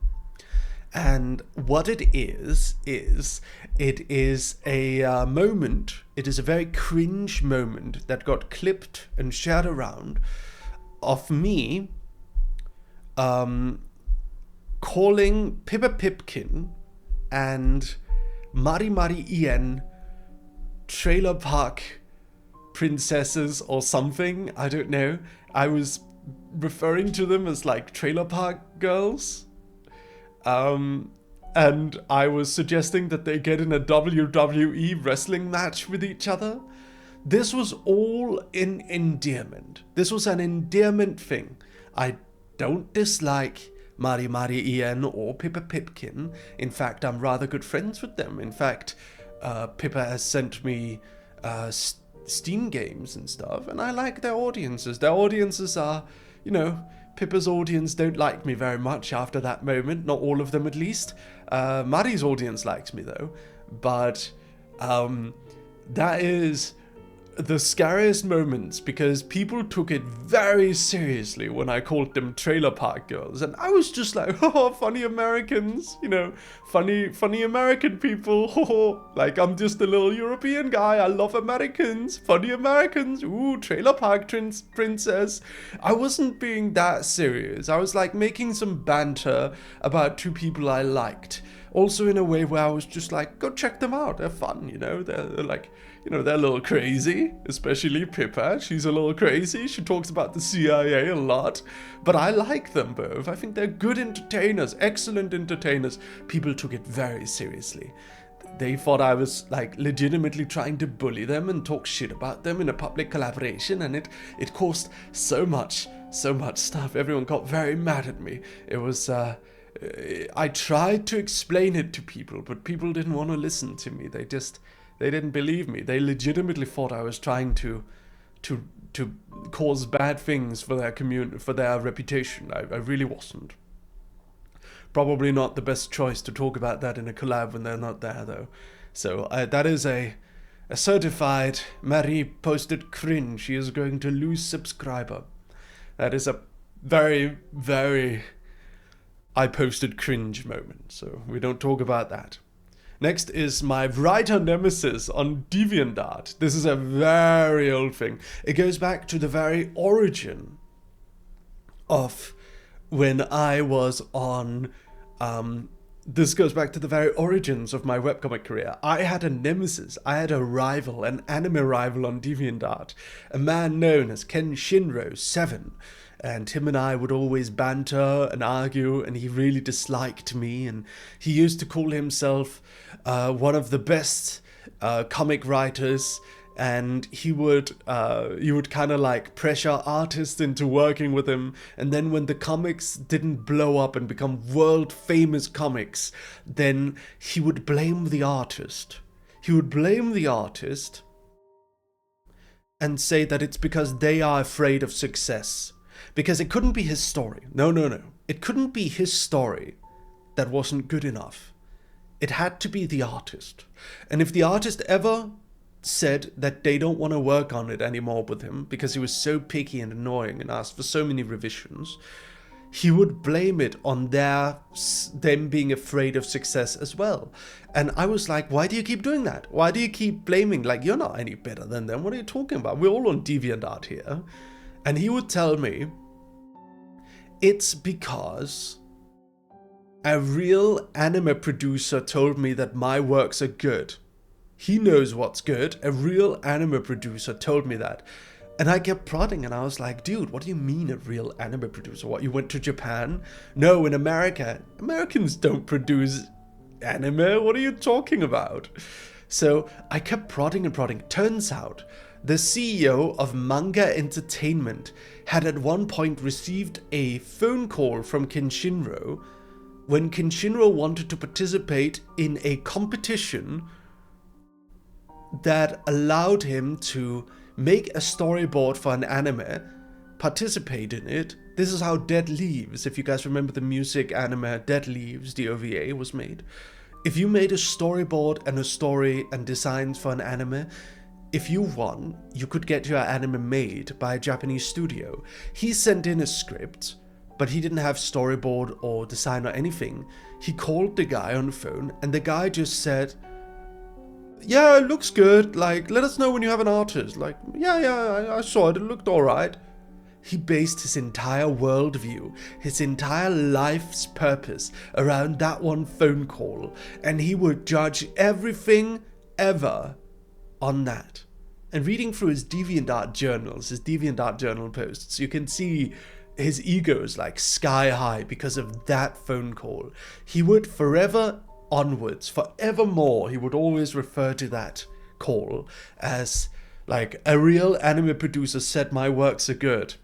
And what it is it is a moment, it is a very cringe moment that got clipped and shared around of me calling Pippa Pipkin and Mari Mari Ian trailer park princesses or something. I don't know. I was referring to them as like trailer park girls. And I was suggesting that they get in a WWE wrestling match with each other. This was all in endearment. This was an endearment thing. I don't dislike Mari Mari Ian or Pippa Pipkin. In fact, I'm rather good friends with them. In fact, Pippa has sent me Steam games and stuff, and I like their audiences. Their audiences are, you know, Pippa's audience don't like me very much after that moment. Not all of them, at least. Mari's audience likes me, though. But that is the scariest moments, because people took it very seriously when I called them trailer park girls. And I was just like, oh, funny Americans, you know, funny American people. Like, I'm just a little European guy. I love Americans. Funny Americans. Ooh, trailer park princess. I wasn't being that serious. I was like making some banter about two people I liked. Also in a way where I was just like, go check them out. They're fun, you know. They're like, you know, they're a little crazy, especially Pippa. She's a little crazy. She talks about the CIA a lot, but I like them both. I think they're good entertainers, excellent entertainers. People took it very seriously. They thought I was like legitimately trying to bully them and talk shit about them in a public collaboration, and it caused so much stuff. Everyone got very mad at me. It was, I tried to explain it to people, but people didn't want to listen to me. They didn't believe me. They legitimately thought I was trying to cause bad things for their community, for their reputation. I really wasn't. Probably not the best choice to talk about that in a collab when they're not there, though. So that is a certified Marie posted cringe. She is going to lose subscriber. That is a very, very I posted cringe moment. So we don't talk about that. Next is my writer nemesis on DeviantArt. This is a very old thing. It goes back to the very origin of when I was on... this goes back to the very origins of my webcomic career. I had a nemesis. I had a rival, an anime rival on DeviantArt. A man known as Ken Shinro7. And him and I would always banter and argue, and he really disliked me, and he used to call himself one of the best comic writers, and he would kind of like pressure artists into working with him, and then when the comics didn't blow up and become world famous comics, then he would blame the artist. He would blame the artist and say that it's because they are afraid of success. Because it couldn't be his story. No. It couldn't be his story that wasn't good enough. It had to be the artist. And if the artist ever said that they don't want to work on it anymore with him because he was so picky and annoying and asked for so many revisions, he would blame it on them being afraid of success as well. And I was like, why do you keep doing that? Why do you keep blaming? Like, you're not any better than them. What are you talking about? We're all on DeviantArt here. And he would tell me, it's because a real anime producer told me that my works are good. He knows what's good. A real anime producer told me that. And I kept prodding, and I was like, dude, what do you mean a real anime producer? What, you went to Japan? No, in America. Americans don't produce anime. What are you talking about? So I kept prodding and prodding. Turns out, the CEO of Manga Entertainment had at one point received a phone call from Kenshinro when Kenshinro wanted to participate in a competition that allowed him to make a storyboard for an anime, participate in it. This is how Dead Leaves, if you guys remember the music anime Dead Leaves, the OVA was made. If you made a storyboard and a story and designs for an anime, if you won, you could get your anime made by a Japanese studio. He sent in a script, but he didn't have storyboard or design or anything. He called the guy on the phone, and the guy just said, yeah, it looks good, like, let us know when you have an artist. Like, yeah, I saw it looked alright. he based his entire worldview, his entire life's purpose around that one phone call, and he would judge everything ever on that. And reading through his DeviantArt journals, his DeviantArt journal posts, you can see his ego is like sky high because of that phone call. He would forever onwards, forevermore, he would always refer to that call as like, a real anime producer said my works are good.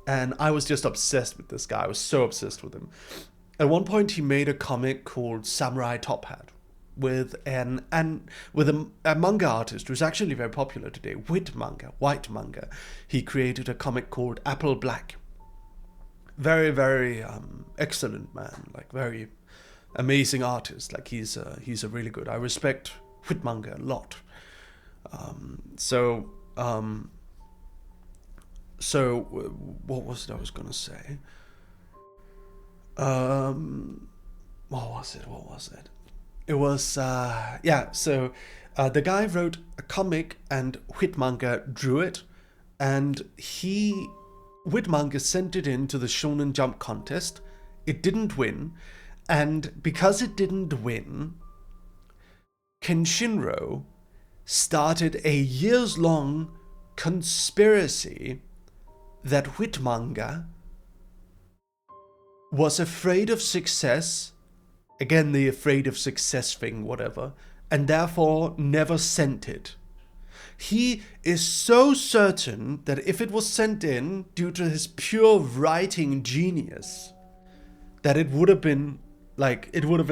And I was just obsessed with this guy. I was so obsessed with him. At one point, he made a comic called Samurai Top Hat with a manga artist who's actually very popular today, white manga. He created a comic called Apple Black. Very, very excellent man, like very amazing artist. Like he's a really good. I respect white manga a lot. So what was it I was gonna say? What was it? It was, yeah, so the guy wrote a comic and white manga drew it, and white manga sent it in to the Shonen Jump contest. It didn't win, and because it didn't win, Kenshinro started a years-long conspiracy that white manga was afraid of success, again the afraid of success thing, whatever, and therefore never sent it. He is so certain that if it was sent in due to his pure writing genius, that it would have been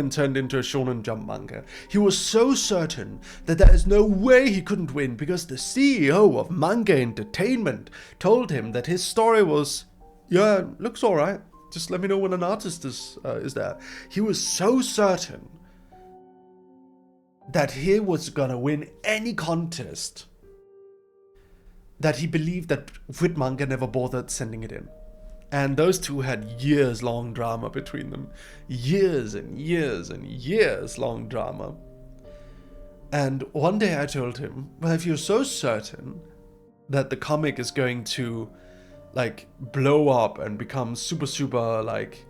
turned into a Shonen Jump manga. He was so certain that there is no way he couldn't win because the CEO of Manga Entertainment told him that his story was, yeah, looks alright. Just let me know when an artist is there. He was so certain that he was gonna win any contest that he believed that white manga never bothered sending it in. And those two had years-long drama between them. Years and years and years-long drama. And one day I told him, well, if you're so certain that the comic is going to, like, blow up and become super, super, like,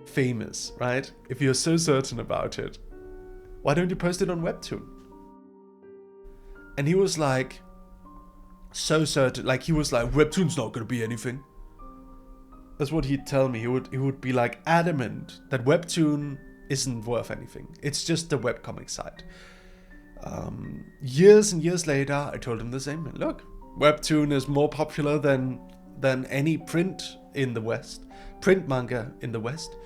famous, right? If you're so certain about it, why don't you post it on Webtoon? And he was like, so certain, like, he was like, Webtoon's not gonna be anything. That's what he'd tell me. He would be like adamant that Webtoon isn't worth anything. It's just the webcomic site. Years and years later, I told him the same. Look, Webtoon is more popular than any print in the West. Print manga in the West.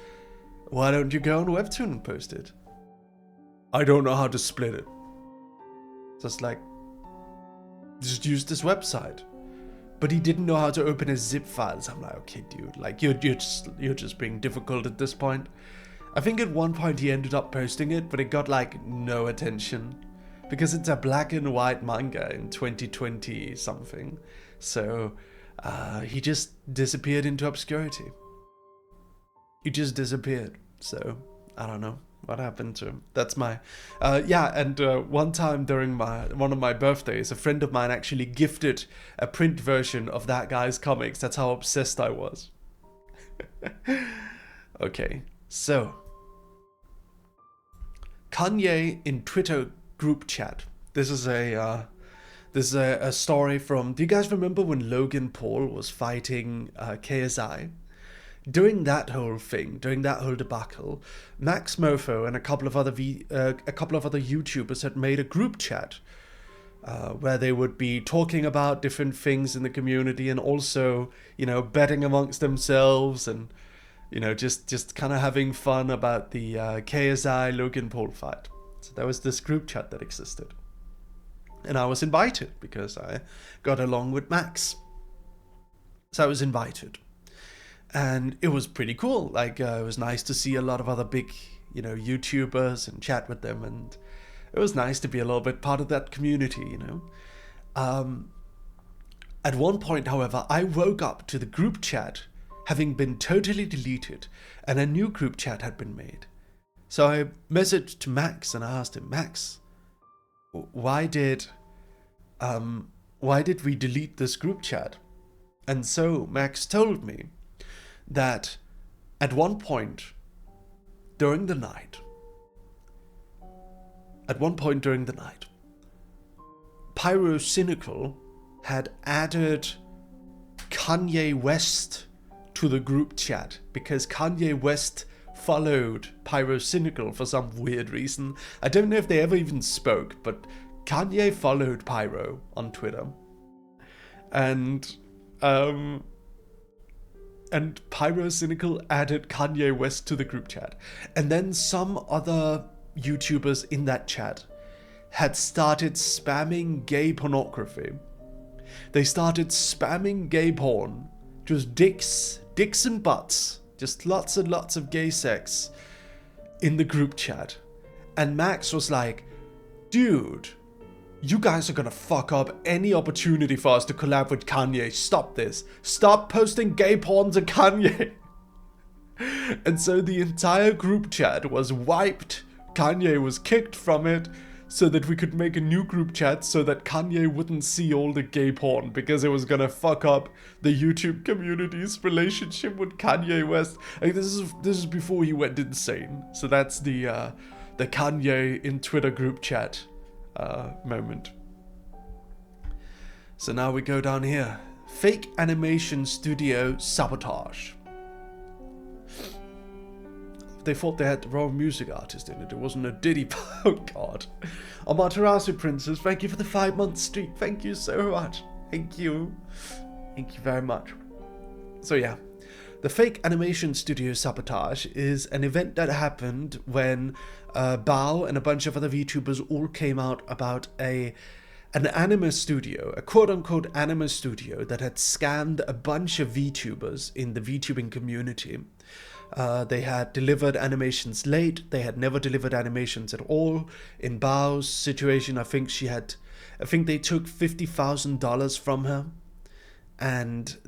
Why don't you go on Webtoon and post it? I don't know how to split it. Just like, just use this website. But he didn't know how to open his zip files. I'm like, okay, dude, like you're just being difficult at this point. I think at one point he ended up posting it, but it got like no attention because it's a black and white manga in 2020 something. So he just disappeared into obscurity. He just disappeared. So I don't know what happened to him. That's my one time during one of my birthdays, a friend of mine actually gifted a print version of that guy's comics. That's how obsessed I was. Okay, so Kanye in Twitter group chat. This is a story from, do you guys remember when Logan Paul was fighting KSI? During that whole thing, during that whole debacle, Max Mofo and a couple of other YouTubers had made a group chat where they would be talking about different things in the community and also, you know, betting amongst themselves and, you know, just kind of having fun about the KSI Logan Paul fight. So there was this group chat that existed, and I was invited because I got along with Max. So I was invited. And it was pretty cool. Like, it was nice to see a lot of other big, you know, YouTubers and chat with them. And it was nice to be a little bit part of that community, you know. At one point, however, I woke up to the group chat having been totally deleted and a new group chat had been made. So I messaged to Max and I asked him, Max, why did we delete this group chat? And so Max told me that at one point during the night, Pyrocynical had added Kanye West to the group chat because Kanye West followed Pyrocynical for some weird reason. I don't know if they ever even spoke, but Kanye followed Pyro on Twitter. And Pyrocynical added Kanye West to the group chat. And then some other YouTubers in that chat had started spamming gay pornography. They started spamming gay porn. Just dicks and butts. Just lots and lots of gay sex in the group chat. And Max was like, dude, you guys are gonna fuck up any opportunity for us to collab with Kanye. Stop this. Stop posting gay porn to Kanye. And so the entire group chat was wiped. Kanye was kicked from it so that we could make a new group chat so that Kanye wouldn't see all the gay porn because it was gonna fuck up the YouTube community's relationship with Kanye West. Like, this is before he went insane. So that's the Kanye in Twitter group chat moment. So now we go down here. Fake animation studio sabotage. They thought they had the wrong music artist in it. It wasn't a Diddy. Oh god. Amaterasu Princess, thank you for the 5-month streak. Thank you so much. Thank you. Thank you very much. So yeah. The Fake Animation Studio Sabotage is an event that happened when Bao and a bunch of other VTubers all came out about an anime studio, a quote-unquote anime studio that had scammed a bunch of VTubers in the VTubing community. They had delivered animations late. They had never delivered animations at all. In Bao's situation, I think they took $50,000 from her, and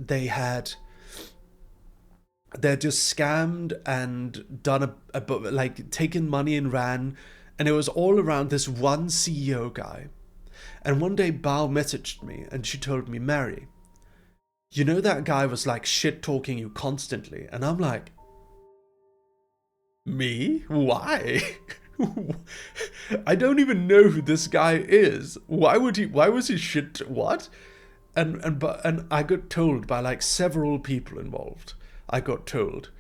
they're just scammed and done like taken money and ran, and it was all around this one CEO guy. And one day Bao messaged me and she told me, Mary, you know that guy was like shit talking you constantly. And I'm like, me? Why? I don't even know who this guy is. Why was he shit? What? And I got told by like several people involved. I got told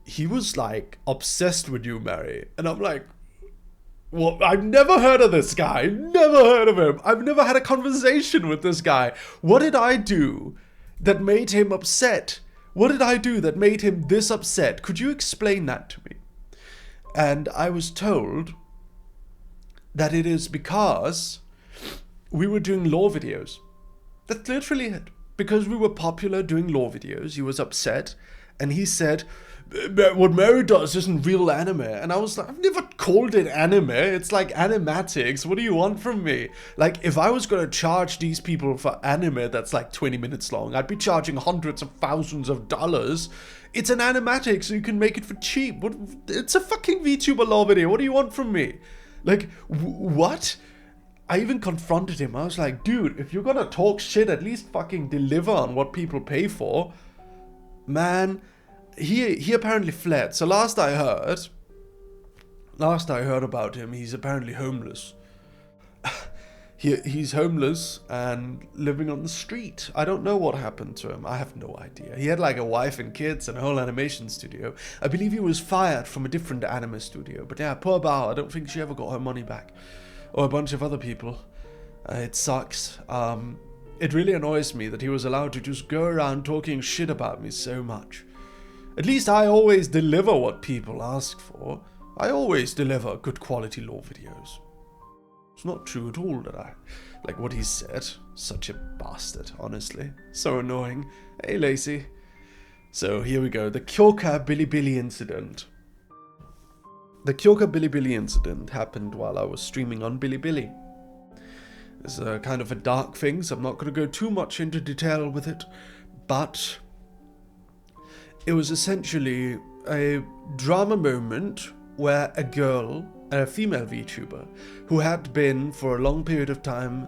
he was like obsessed with you, Mary. And I'm like, well, I've never heard of this guy. Never heard of him. I've never had a conversation with this guy. What did I do that made him upset? What did I do that made him this upset? Could you explain that to me? And I was told that it is because we were doing lore videos. That's literally it. Because we were popular doing lore videos, he was upset. And he said, what Mary does isn't real anime. And I was like, I've never called it anime. It's like animatics. What do you want from me? Like, if I was going to charge these people for anime that's like 20 minutes long, I'd be charging hundreds of thousands of dollars. It's an animatic, so you can make it for cheap. It's a fucking VTuber lore video. What do you want from me? Like, what? I even confronted him. I was like, dude, if you're going to talk shit, at least fucking deliver on what people pay for. Man, he apparently fled. So last I heard about him, he's apparently homeless. He's homeless and living on the street. I don't know what happened to him. I have no idea. He had like a wife and kids and a whole animation studio. I believe he was fired from a different anime studio. But yeah, poor Bao. I don't think she ever got her money back. Or a bunch of other people. It sucks. It really annoys me that he was allowed to just go around talking shit about me so much. At least I always deliver what people ask for. I always deliver good quality lore videos. It's not true at all that I like what he said. Such a bastard, honestly. So annoying. Hey, Lacey. So here we go. The Kyoka BILIBILI incident. The Kyoka BILIBILI incident happened while I was streaming on BILIBILI. It's a kind of a dark thing, so I'm not going to go too much into detail with it. But it was essentially a drama moment where a girl, a female VTuber, who had been for a long period of time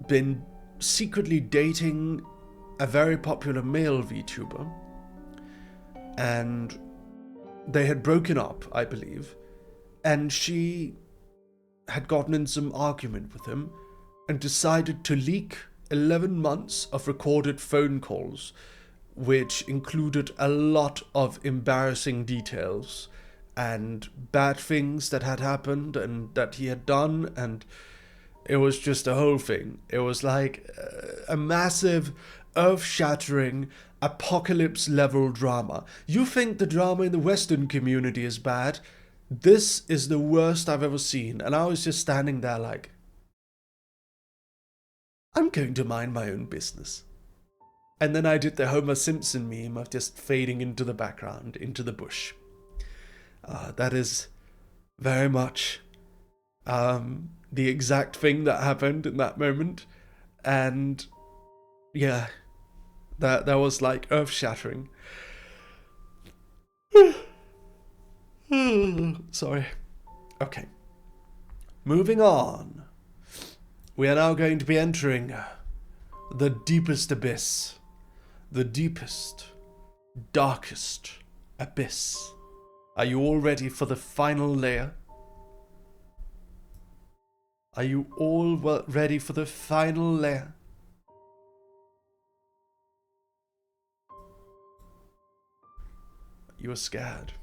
been secretly dating a very popular male VTuber, and they had broken up, I believe, and she had gotten in some argument with him and decided to leak 11 months of recorded phone calls, which included a lot of embarrassing details and bad things that had happened and that he had done, and it was just a whole thing. It was like a massive, earth-shattering, apocalypse-level drama. You think the drama in the Western community is bad? This is the worst I've ever seen, and I was just standing there like, I'm going to mind my own business. And then I did the Homer Simpson meme of just fading into the background, into the bush. That is very much the exact thing that happened in that moment. And yeah, that was like earth-shattering. Sorry. Okay. Moving on. We are now going to be entering the deepest abyss. The deepest, darkest abyss. Are you all ready for the final layer? Are you all ready for the final layer? You are scared.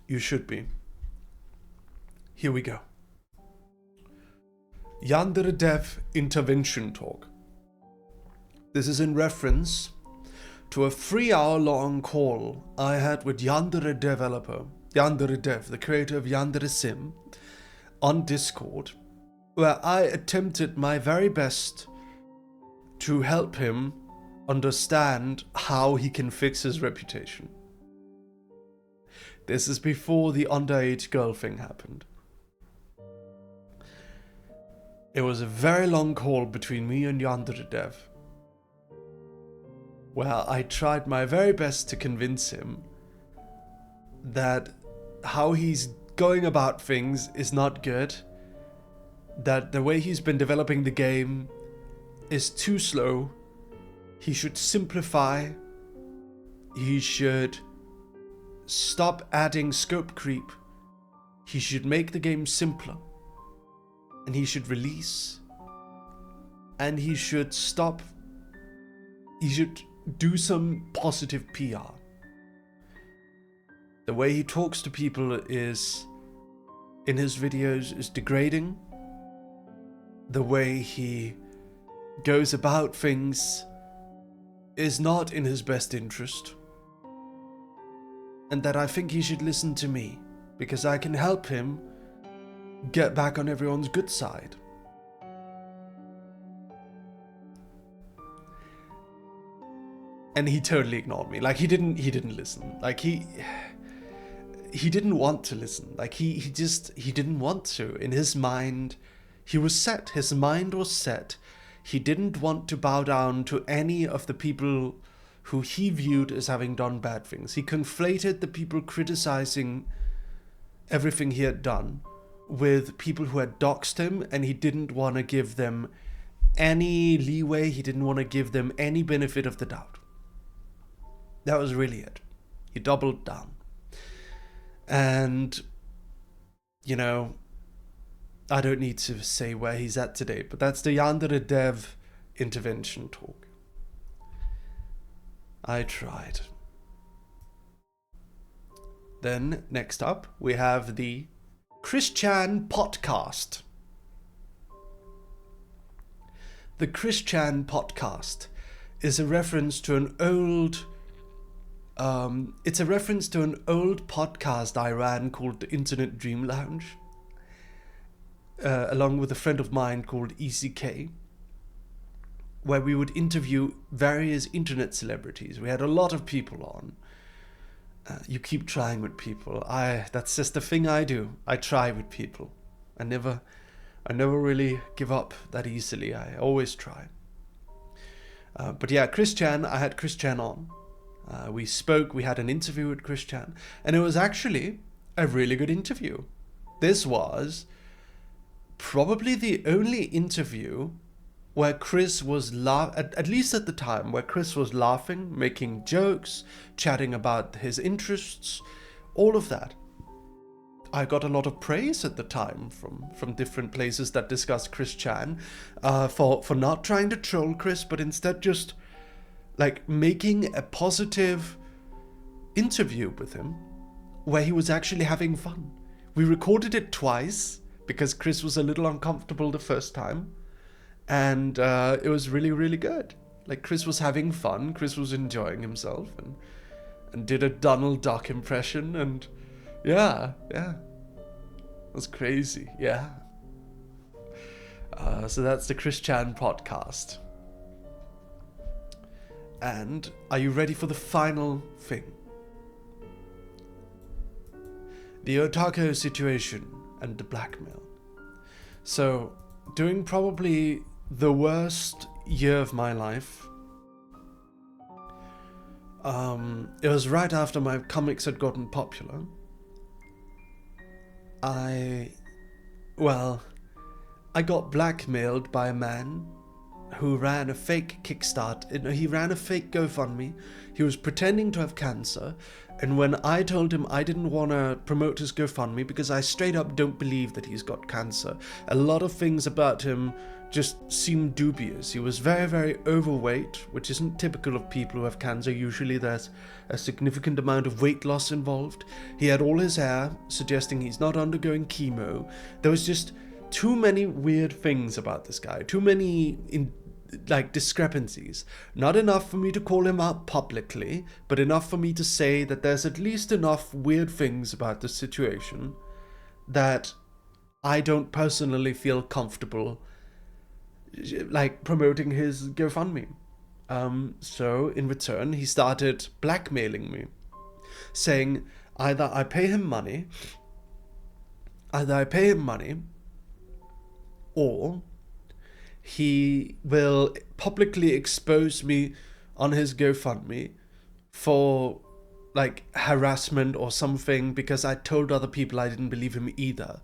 You should be. Here we go. Yandere Dev Intervention Talk. This is in reference to a 3-hour-long call I had with Yandere developer, Yandere Dev, the creator of Yandere Sim, on Discord, where I attempted my very best to help him understand how he can fix his reputation. This is before the underage girl thing happened. It was a very long call between me and Yandere Dev, where I tried my very best to convince him that how he's going about things is not good, that the way he's been developing the game is too slow, he should simplify, he should stop adding scope creep, he should make the game simpler, and he should release, and he should do some positive PR. The way he talks to people is, in his videos, is degrading. The way he goes about things is not in his best interest. And that I think he should listen to me, because I can help him get back on everyone's good side. And he totally ignored me. Like, he didn't listen. Like, he didn't want to listen. Like, he didn't want to. In his mind, he was set. His mind was set. He didn't want to bow down to any of the people who he viewed as having done bad things. He conflated the people criticizing everything he had done with people who had doxed him, and he didn't want to give them any leeway. He didn't want to give them any benefit of the doubt. That was really it. He doubled down. And, you know, I don't need to say where he's at today, but that's the Yandere Dev Intervention Talk. I tried. Then, next up, we have the Christian Podcast. The Christian Podcast is a reference to an old... it's a reference to an old podcast I ran called the Internet Dream Lounge, along with a friend of mine called ECK, where we would interview various internet celebrities. We had a lot of people on. You keep trying with people. That's just the thing I do. I try with people. I never really give up that easily. I always try. But yeah, I had Christian on. We spoke, we had an interview with Christian, and it was actually a really good interview. This was probably the only interview where Chris was at least at the time, where Chris was laughing, making jokes, chatting about his interests, all of that. I got a lot of praise at the time from different places that discussed Chris Chan for not trying to troll Chris, but instead just like making a positive interview with him where he was actually having fun. We recorded it twice because Chris was a little uncomfortable the first time, and it was really, really good. Like, Chris was having fun, Chris was enjoying himself, and did a Donald Duck impression, and yeah, it was crazy, yeah. So that's the Chris Chan podcast. And are you ready for the final thing? The otaku situation and the blackmail. So, during probably the worst year of my life, it was right after my comics had gotten popular. I got blackmailed by a man who ran a fake Kickstarter. He ran a fake GoFundMe. He was pretending to have cancer, and when I told him I didn't want to promote his GoFundMe because I straight up don't believe that he's got cancer, a lot of things about him just seemed dubious. He was very, very overweight, which isn't typical of people who have cancer. Usually there's a significant amount of weight loss involved. He had all his hair, suggesting he's not undergoing chemo. There was just too many weird things about this guy, too many discrepancies. Not enough for me to call him out publicly, but enough for me to say that there's at least enough weird things about the situation that I don't personally feel comfortable like promoting his GoFundMe. So in return, he started blackmailing me, saying either I pay him money, or he will publicly expose me on his GoFundMe for like harassment or something because I told other people I didn't believe him either.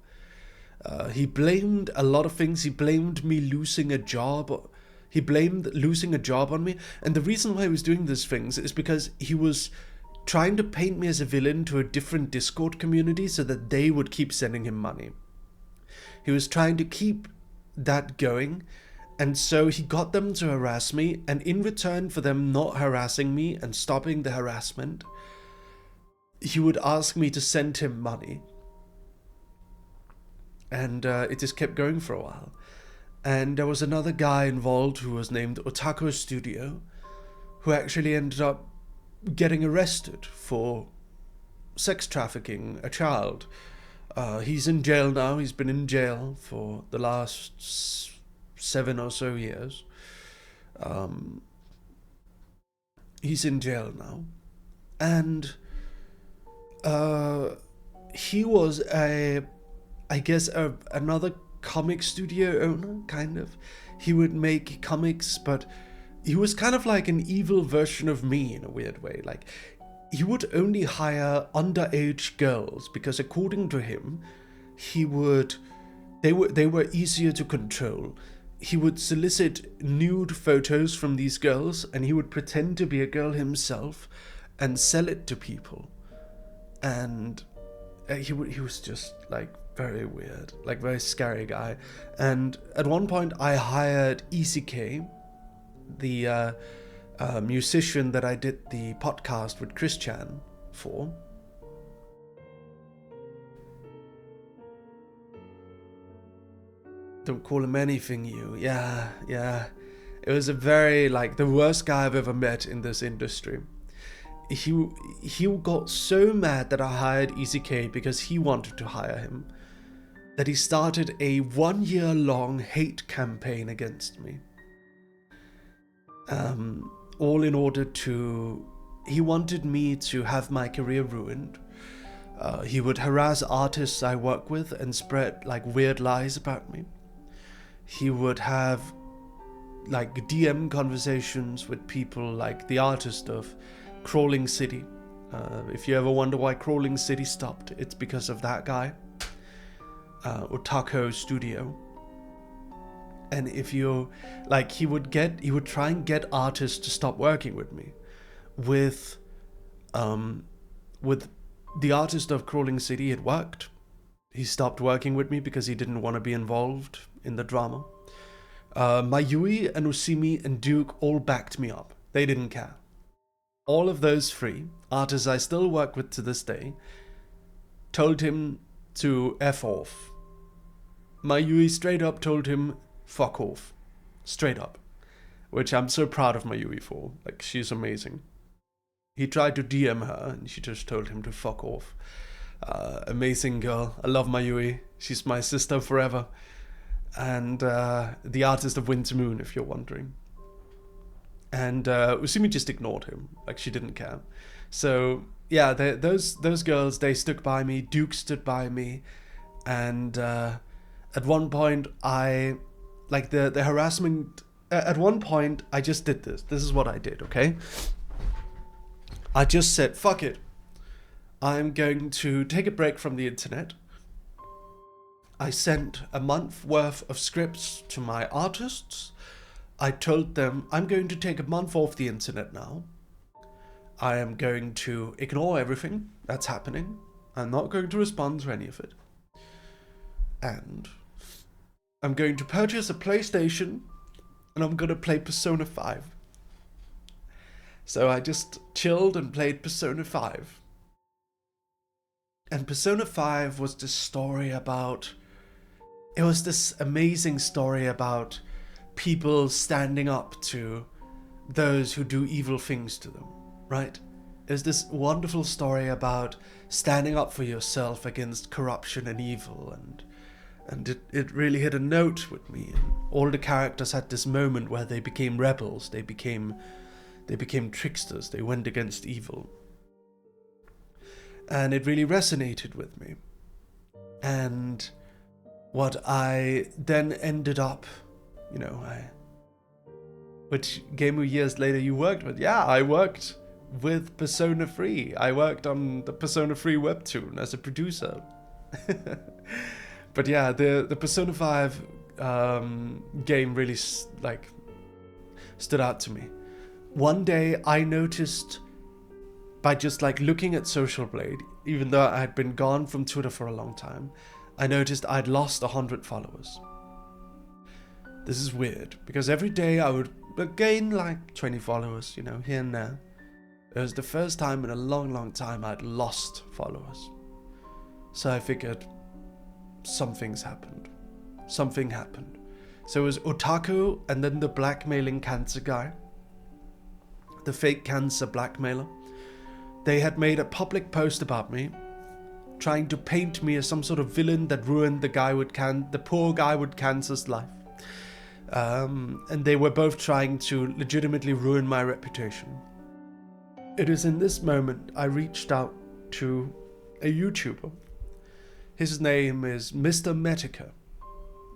He blamed a lot of things. He blamed me losing a job. He blamed losing a job on me. And the reason why he was doing these things is because he was trying to paint me as a villain to a different Discord community so that they would keep sending him money. He was trying to keep that going, and so he got them to harass me, and in return for them not harassing me and stopping the harassment, he would ask me to send him money. And it just kept going for a while. And there was another guy involved who was named Otaku Studio, who actually ended up getting arrested for sex trafficking a child. He's in jail now. He's been in jail for the last 7 or so years. He's in jail now. And he was another comic studio owner, kind of. He would make comics, but he was kind of like an evil version of me in a weird way. Like, he would only hire underage girls because, according to him, they were easier to control. He would solicit nude photos from these girls, and he would pretend to be a girl himself and sell it to people. And he was just like very weird, like very scary guy. And at one point I hired ECK, the musician that I did the podcast with Chris Chan for. Don't call him anything, you. Yeah. It was a very, the worst guy I've ever met in this industry. He got so mad that I hired ECK because he wanted to hire him, that he started a 1-year-long hate campaign against me. All in order to... He wanted me to have my career ruined. He would harass artists I work with and spread, weird lies about me. He would have, DM conversations with people like the artist of Crawling City. If you ever wonder why Crawling City stopped, it's because of that guy. otaku studio. And if you, like, he would try and get artists to stop working with me. With the artist of Crawling City, it worked. He stopped working with me because he didn't want to be involved in the drama. Mayui and Usimi and Duke all backed me up. They didn't care. All of those three artists I still work with to this day told him to F off. Mayui straight up told him, fuck off. Straight up. Which I'm so proud of Mayui for. Like, she's amazing. He tried to DM her and she just told him to fuck off. Amazing girl. I love Mayui. She's my sister forever. And the artist of Winter Moon, if you're wondering. And Usumi just ignored him. Like, she didn't care. So, yeah, those girls, they stuck by me. Duke stood by me. And at one point, the harassment... At one point, I just did this. This is what I did, okay? I just said, fuck it. I'm going to take a break from the internet. I sent a month worth of scripts to my artists. I told them, I'm going to take a month off the internet now. I am going to ignore everything that's happening. I'm not going to respond to any of it. And I'm going to purchase a PlayStation and I'm going to play Persona 5. So I just chilled and played Persona 5. And Persona 5 was this story about... It was this amazing story about people standing up to those who do evil things to them, right? It was this wonderful story about standing up for yourself against corruption and evil, and it really hit a note with me. And all the characters had this moment where they became rebels, they became tricksters, they went against evil. And it really resonated with me. And what I then ended up, which game of years later you worked with? Yeah, I worked with Persona 3. I worked on the Persona 3 webtoon as a producer. But yeah, the Persona 5 game really stood out to me. One day I noticed, by just looking at Social Blade, even though I had been gone from Twitter for a long time, I noticed I'd lost 100 followers. This is weird, because every day I would gain 20 followers, here and there. It was the first time in a long, long time I'd lost followers. So I figured, something's happened. Something happened. So it was Otaku and then the blackmailing cancer guy. The fake cancer blackmailer. They had made a public post about me, trying to paint me as some sort of villain that ruined the poor guy with cancer's life. And they were both trying to legitimately ruin my reputation. It is in this moment I reached out to a YouTuber. His name is Mr. Medica.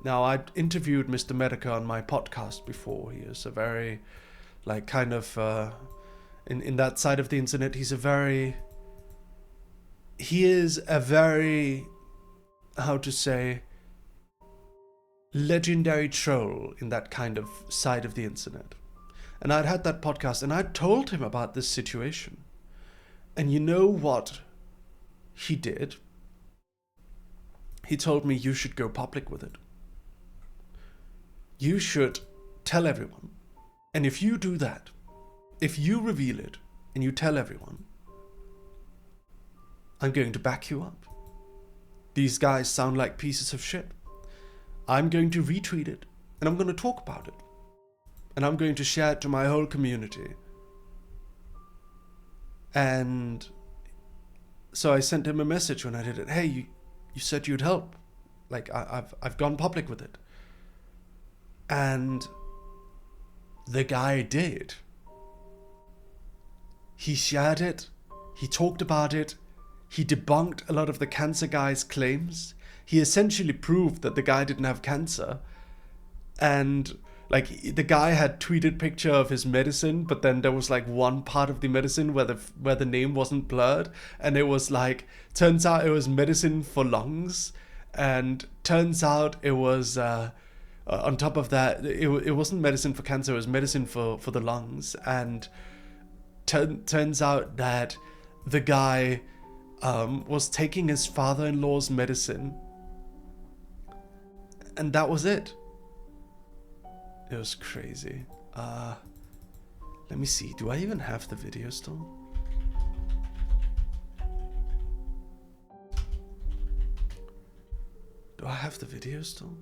Now, I'd interviewed Mr. Medica on my podcast before. He is a very, in that side of the internet, he is a very, how to say, legendary troll in that kind of side of the internet. And I'd had that podcast and I told him about this situation. And you know what he did? He told me, you should go public with it. You should tell everyone. And if you do that, if you reveal it and you tell everyone, I'm going to back you up. These guys sound like pieces of shit. I'm going to retweet it and I'm going to talk about it. And I'm going to share it to my whole community. And so I sent him a message when I did it. Hey, you said you'd help. I've gone public with it. And the guy did. He shared it. He talked about it. He debunked a lot of the cancer guy's claims. He essentially proved that the guy didn't have cancer. And the guy had tweeted picture of his medicine, but then there was one part of the medicine where the name wasn't blurred, and it was turns out it was medicine for lungs, And turns out it was, on top of that, it wasn't medicine for cancer, it was medicine for the lungs. And turns out that the guy was taking his father-in-law's medicine. And that was it. It was crazy. Let me see, do I even have the video still? Do I have the video still?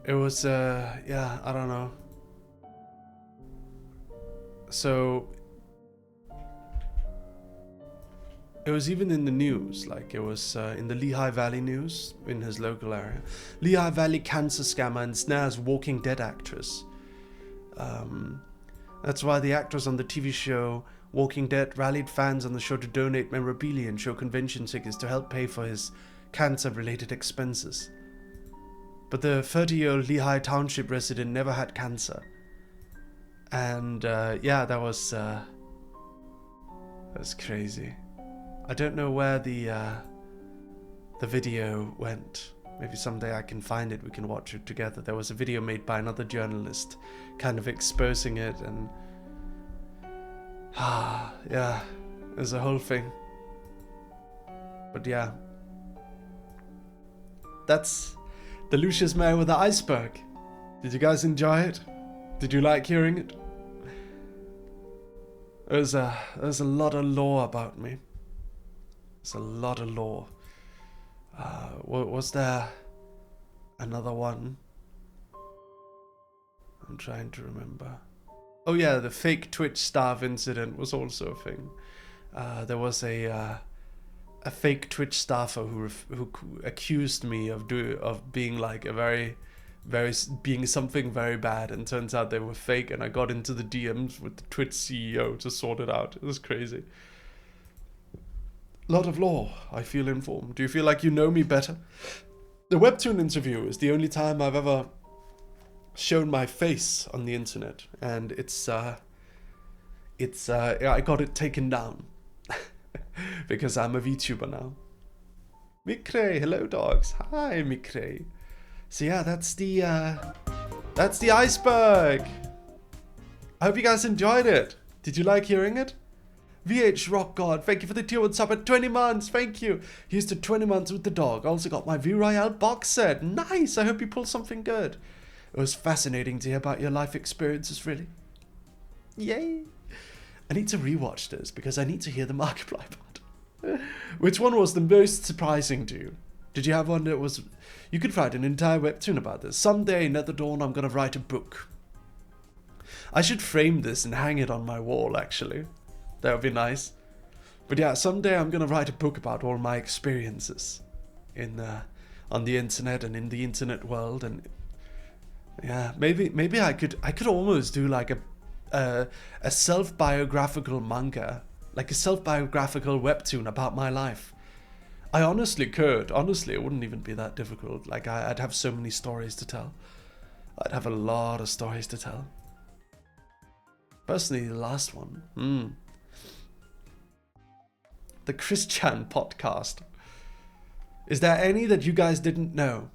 It was, yeah, I don't know. So, it was even in the news, like it was in the Lehigh Valley news in his local area. Lehigh Valley cancer scammer ensnares Walking Dead actress. That's why the actress on the TV show Walking Dead rallied fans on the show to donate memorabilia and show convention tickets to help pay for his cancer-related expenses. But the 30-year-old Lehigh Township resident never had cancer. And yeah, that was crazy. I don't know where the video went. Maybe someday I can find it, we can watch it together. There was a video made by another journalist kind of exposing it, and yeah, there's a whole thing. But yeah, that's the Lucius Merryweather Iceberg. Did you guys enjoy it? Did you like hearing it? There's a lot of lore about me. There's a lot of lore. Was there another one? I'm trying to remember. Oh yeah, the fake Twitch staff incident was also a thing. There was a fake Twitch staffer who accused me of being like being something very bad, and turns out they were fake, and I got into the DMs with the Twitch CEO to sort it out. It was crazy. Lot of lore. I feel informed. Do you feel like you know me better? The Webtoon interview is the only time I've ever shown my face on the internet, and I got it taken down because I'm a VTuber now. Mikre, hello dogs. Hi Mikre. So yeah, that's the Iceberg. I hope you guys enjoyed it. Did you like hearing it? VH Rock God, thank you for the tier 1 sub at 20 months, thank you. Here's to 20 months with the dog. I also got my V Royale box set. Nice, I hope you pulled something good. It was fascinating to hear about your life experiences, really. Yay. I need to rewatch this because I need to hear the Markiplier part. Which one was the most surprising to you? Did you have one that was... You could write an entire webtoon about this. Someday, Netherdawn, I'm gonna write a book. I should frame this and hang it on my wall, actually. That would be nice. But yeah, someday I'm gonna write a book about all my experiences on the internet and in the internet world, and yeah, maybe I could almost do like a self-biographical manga, like a self-biographical webtoon about my life. I honestly could. Honestly, it wouldn't even be that difficult. Like I'd have so many stories to tell. I'd have a lot of stories to tell. Personally, the last one. The Christian podcast. Is there any that you guys didn't know?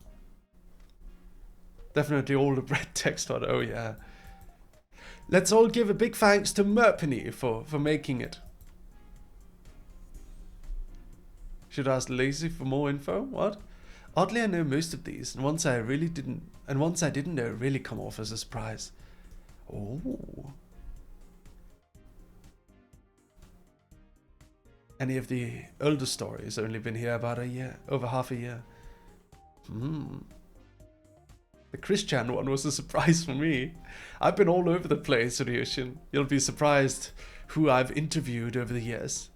Definitely all the red text on. Oh yeah. Let's all give a big thanks to Merpenny for making it. Should ask Lazy for more info? What? Oddly, I know most of these, and once I didn't know, it really come off as a surprise. Oh. Any of the older stories only been here about a year, over half a year. The Christian one was a surprise for me. I've been all over the place, Ryushin. You'll be surprised who I've interviewed over the years.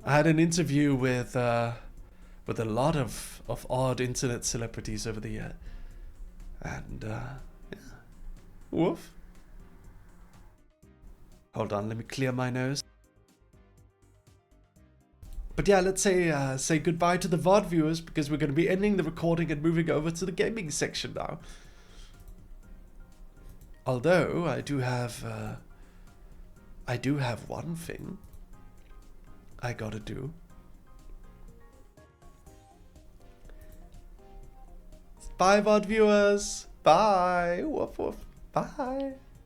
I had an interview with a lot of odd internet celebrities over the year. And, yeah. Woof. Hold on, let me clear my nose. But yeah, let's say goodbye to the VOD viewers, because we're going to be ending the recording and moving over to the gaming section now. Although I do have one thing I gotta do. Bye, VOD viewers. Bye. Woof woof. Bye.